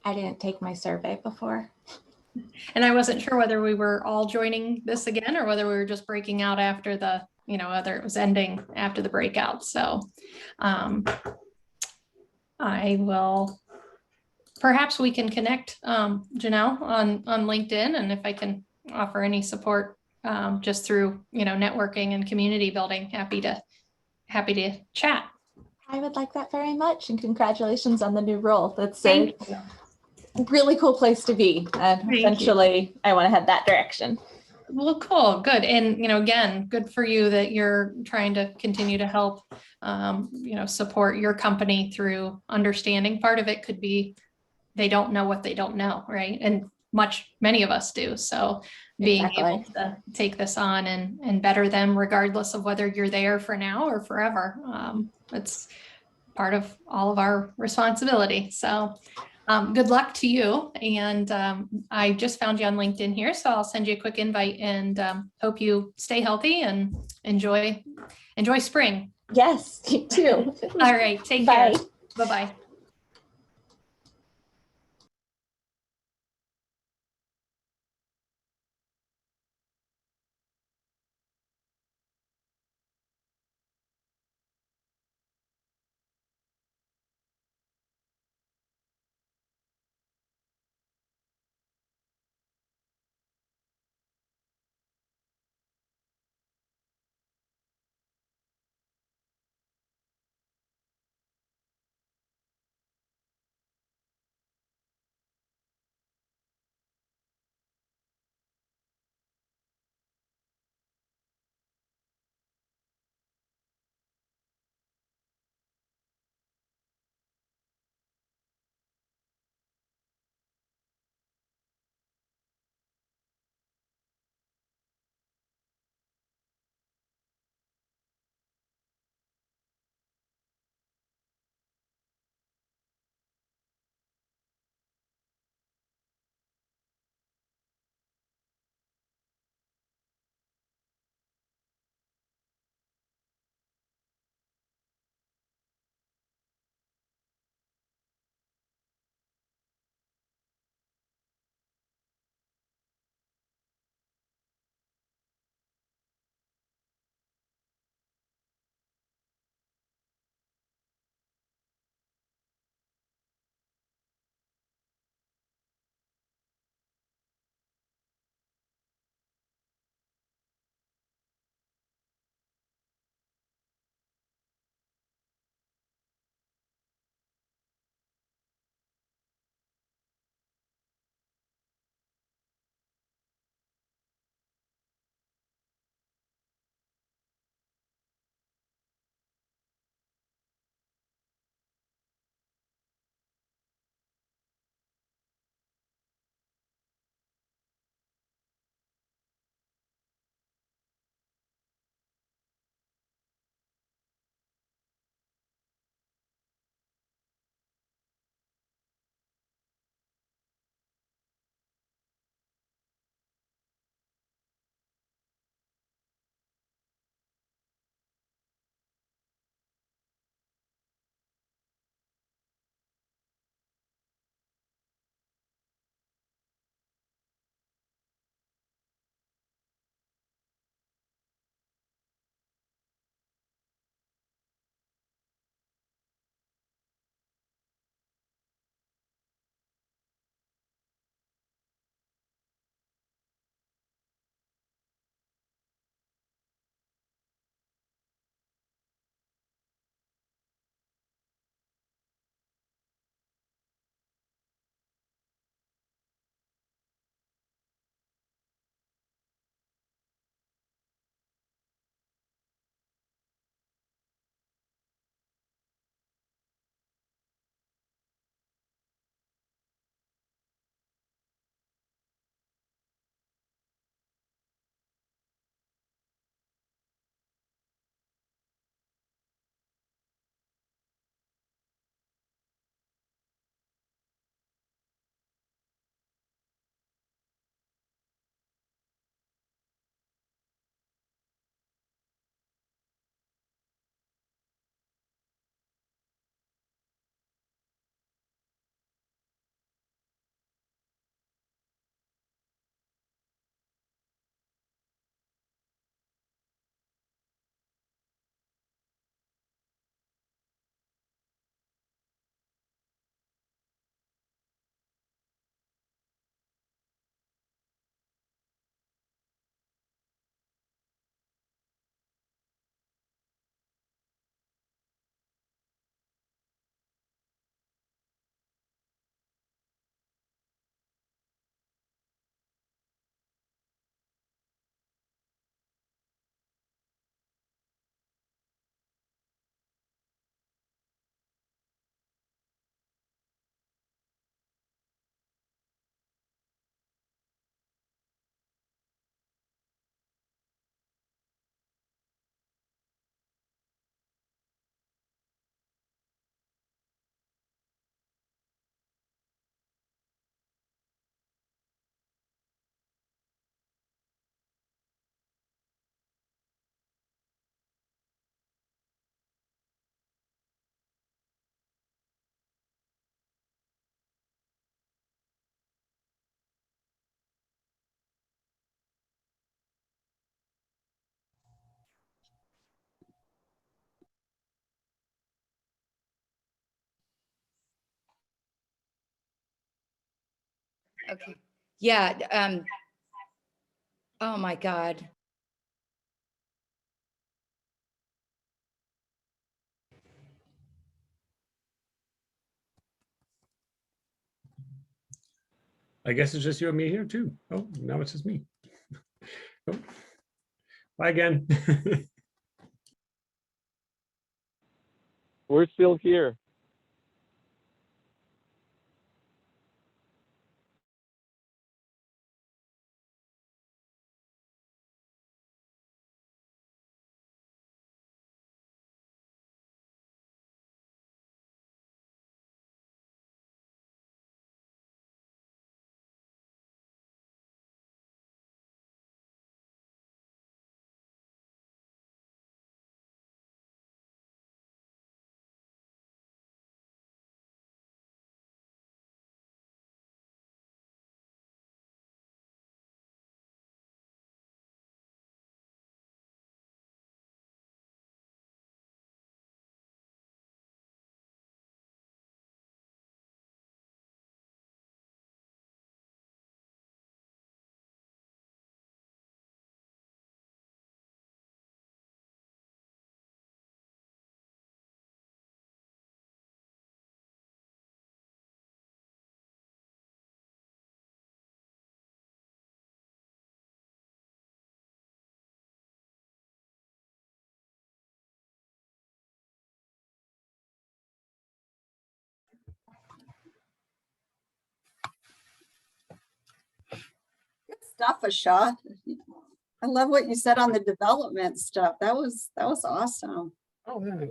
I didn't take my survey before. And I wasn't sure whether we were all joining this again or whether we were just breaking out after the, whether it was ending after the breakout. So I will, perhaps we can connect Janelle on LinkedIn, and if I can offer any support just through, networking and community building, happy to chat. I would like that very much, and congratulations on the new role. That's Thank a you. really cool place to be, and Thank you. eventually I want to head that direction. Well, cool, good. And, again, good for you that you're trying to continue to help, support your company through understanding. Part of it could be they don't know what they don't know, right? And many of us do. So being able to take this on and better them regardless of whether you're there for now or forever. It's part of all of our responsibility. So good luck to you. And I just found you on LinkedIn here, so I'll send you a quick invite, and hope you stay healthy and enjoy spring. Yes, you too. All right, take Bye. care. Bye-bye. Okay. Yeah. Oh my God. I guess it's just you and me here too. Oh, now it's just me. Oh. Bye again. We're still here. Good stuff, Ashad. I love what you said on the development stuff. That was awesome. Oh, yeah,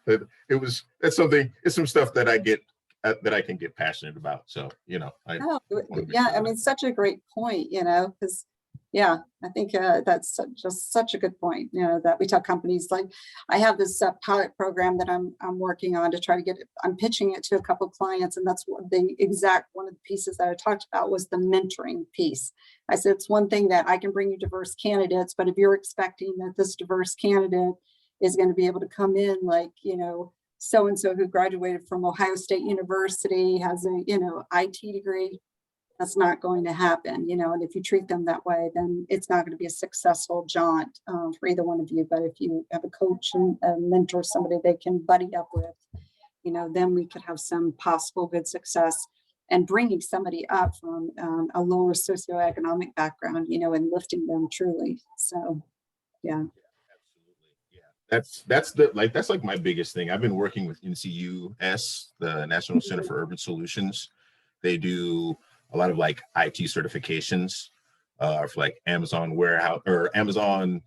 it's some stuff that I get, that I can get passionate about. So, Oh, yeah, I mean, such a great point, because, yeah, I think that's just such a good point, that we tell companies, like, I have this pilot program that I'm working on to try to I'm pitching it to a couple of clients, and that's one of the pieces that I talked about was the mentoring piece. I said, it's one thing that I can bring you diverse candidates, but if you're expecting that this diverse candidate is going to be able to come in like, so-and-so who graduated from Ohio State University, has a, IT degree, that's not going to happen, and if you treat them that way, then it's not going to be a successful jaunt for either one of you. But if you have a coach and a mentor, somebody they can buddy up with, then we could have some possible good success. And bringing somebody up from a lower socioeconomic background, and lifting them truly. So, yeah. that's like my biggest thing. I've been working with NCUS, the National Center for Urban Solutions. They do a lot of like IT certifications for like Amazon warehouse or Amazon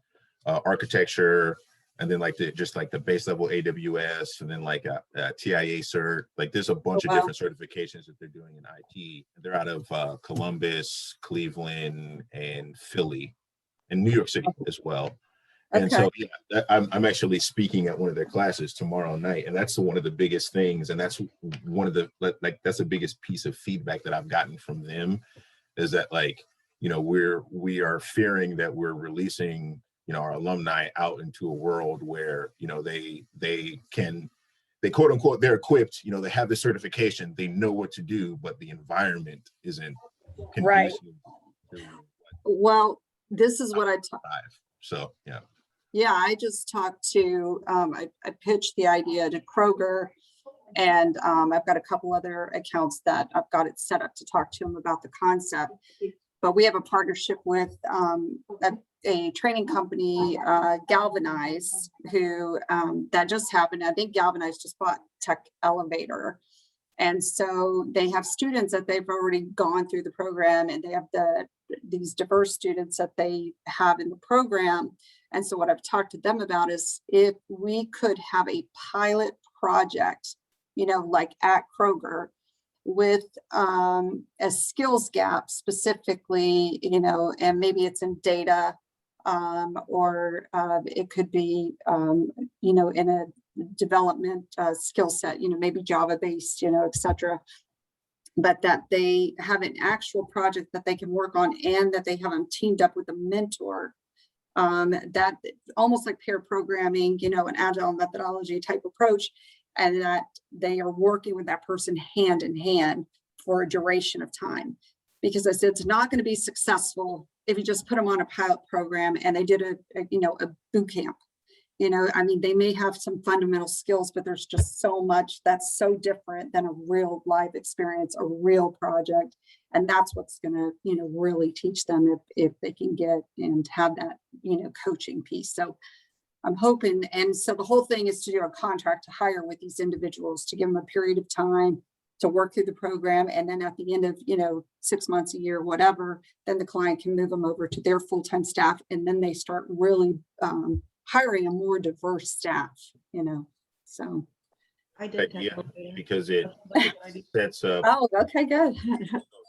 architecture, and then like the base level AWS, and then like a TIA cert. Like there's a bunch of different certifications that they're doing in IT. They're out of Columbus, Cleveland, and Philly, and New York City as well. And so yeah, I'm actually speaking at one of their classes tomorrow night, and that's one of the biggest things, and that's one of the that's the biggest piece of feedback that I've gotten from them, is that we are fearing that we're releasing our alumni out into a world where they quote unquote they're equipped, they have the certification, they know what to do, but the environment isn't right. Well, this is what I so yeah. Yeah, I just talked to, I pitched the idea to Kroger, and I've got a couple other accounts that I've got it set up to talk to them about the concept. But we have a partnership with a training company, Galvanize, who that just happened. I think Galvanize just bought Tech Elevator. And so they have students that they've already gone through the program, and they have these diverse students that they have in the program. And so what I've talked to them about is if we could have a pilot project, like at Kroger, with a skills gap specifically, and maybe it's in data, or it could be, in a development skill set, maybe Java based, et cetera. But that they have an actual project that they can work on, and that they have them teamed up with a mentor. That almost like pair programming, an agile methodology type approach, and that they are working with that person hand in hand for a duration of time. because I said it's not going to be successful if you just put them on a pilot program and they did a boot camp. I mean, they may have some fundamental skills, but there's just so much that's so different than a real live experience, a real project. And that's what's going to, really teach them if they can get and have that, coaching piece. So I'm hoping, and so the whole thing is to do a contract to hire with these individuals, to give them a period of time to work through the program. And then at the end of, 6 months, a year, whatever, then the client can move them over to their full-time staff. And then they start really, hiring a more diverse staff, so. I did. Yeah, because it sets up. Oh, okay, good.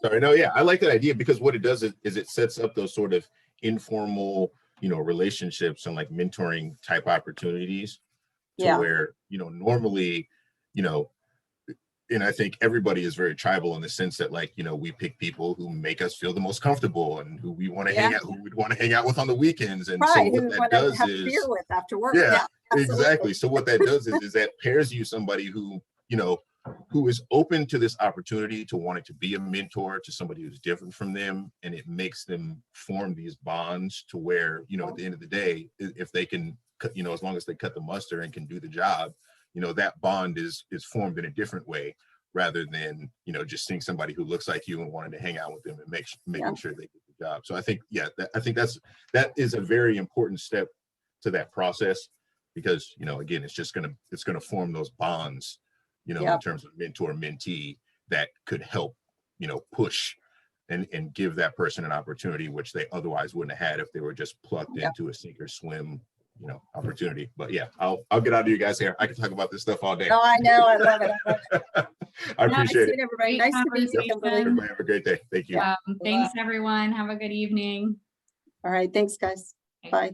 Sorry, no, yeah, I like that idea because what it does is it sets up those sort of informal, relationships and like mentoring type opportunities to where, normally, and I think everybody is very tribal in the sense that like, we pick people who make us feel the most comfortable and who we want to hang out, who we'd want to hang out with on the weekends. And so what that does is beer with after work. Yeah, exactly. So what that does is that pairs you somebody who, who is open to this opportunity to wanting to be a mentor to somebody who's different from them. And it makes them form these bonds to where, at the end of the day, if they can, as long as they cut the mustard and can do the job, that bond is formed in a different way rather than, just seeing somebody who looks like you and wanting to hang out with them and making sure they get the job. So I think, I think that is a very important step to that process because, again, it's going to form those bonds, in terms of mentor mentee that could help, push and give that person an opportunity, which they otherwise wouldn't have had if they were just plugged into a sink or swim opportunity. But yeah, I'll get out of you guys here. I can talk about this stuff all day. Oh, I know. I love it. I appreciate it. Everybody. Nice to meet you, Kimberly. Everybody have a great day. Thank you. Thanks, everyone. Have a good evening. All right. Thanks, guys. Bye.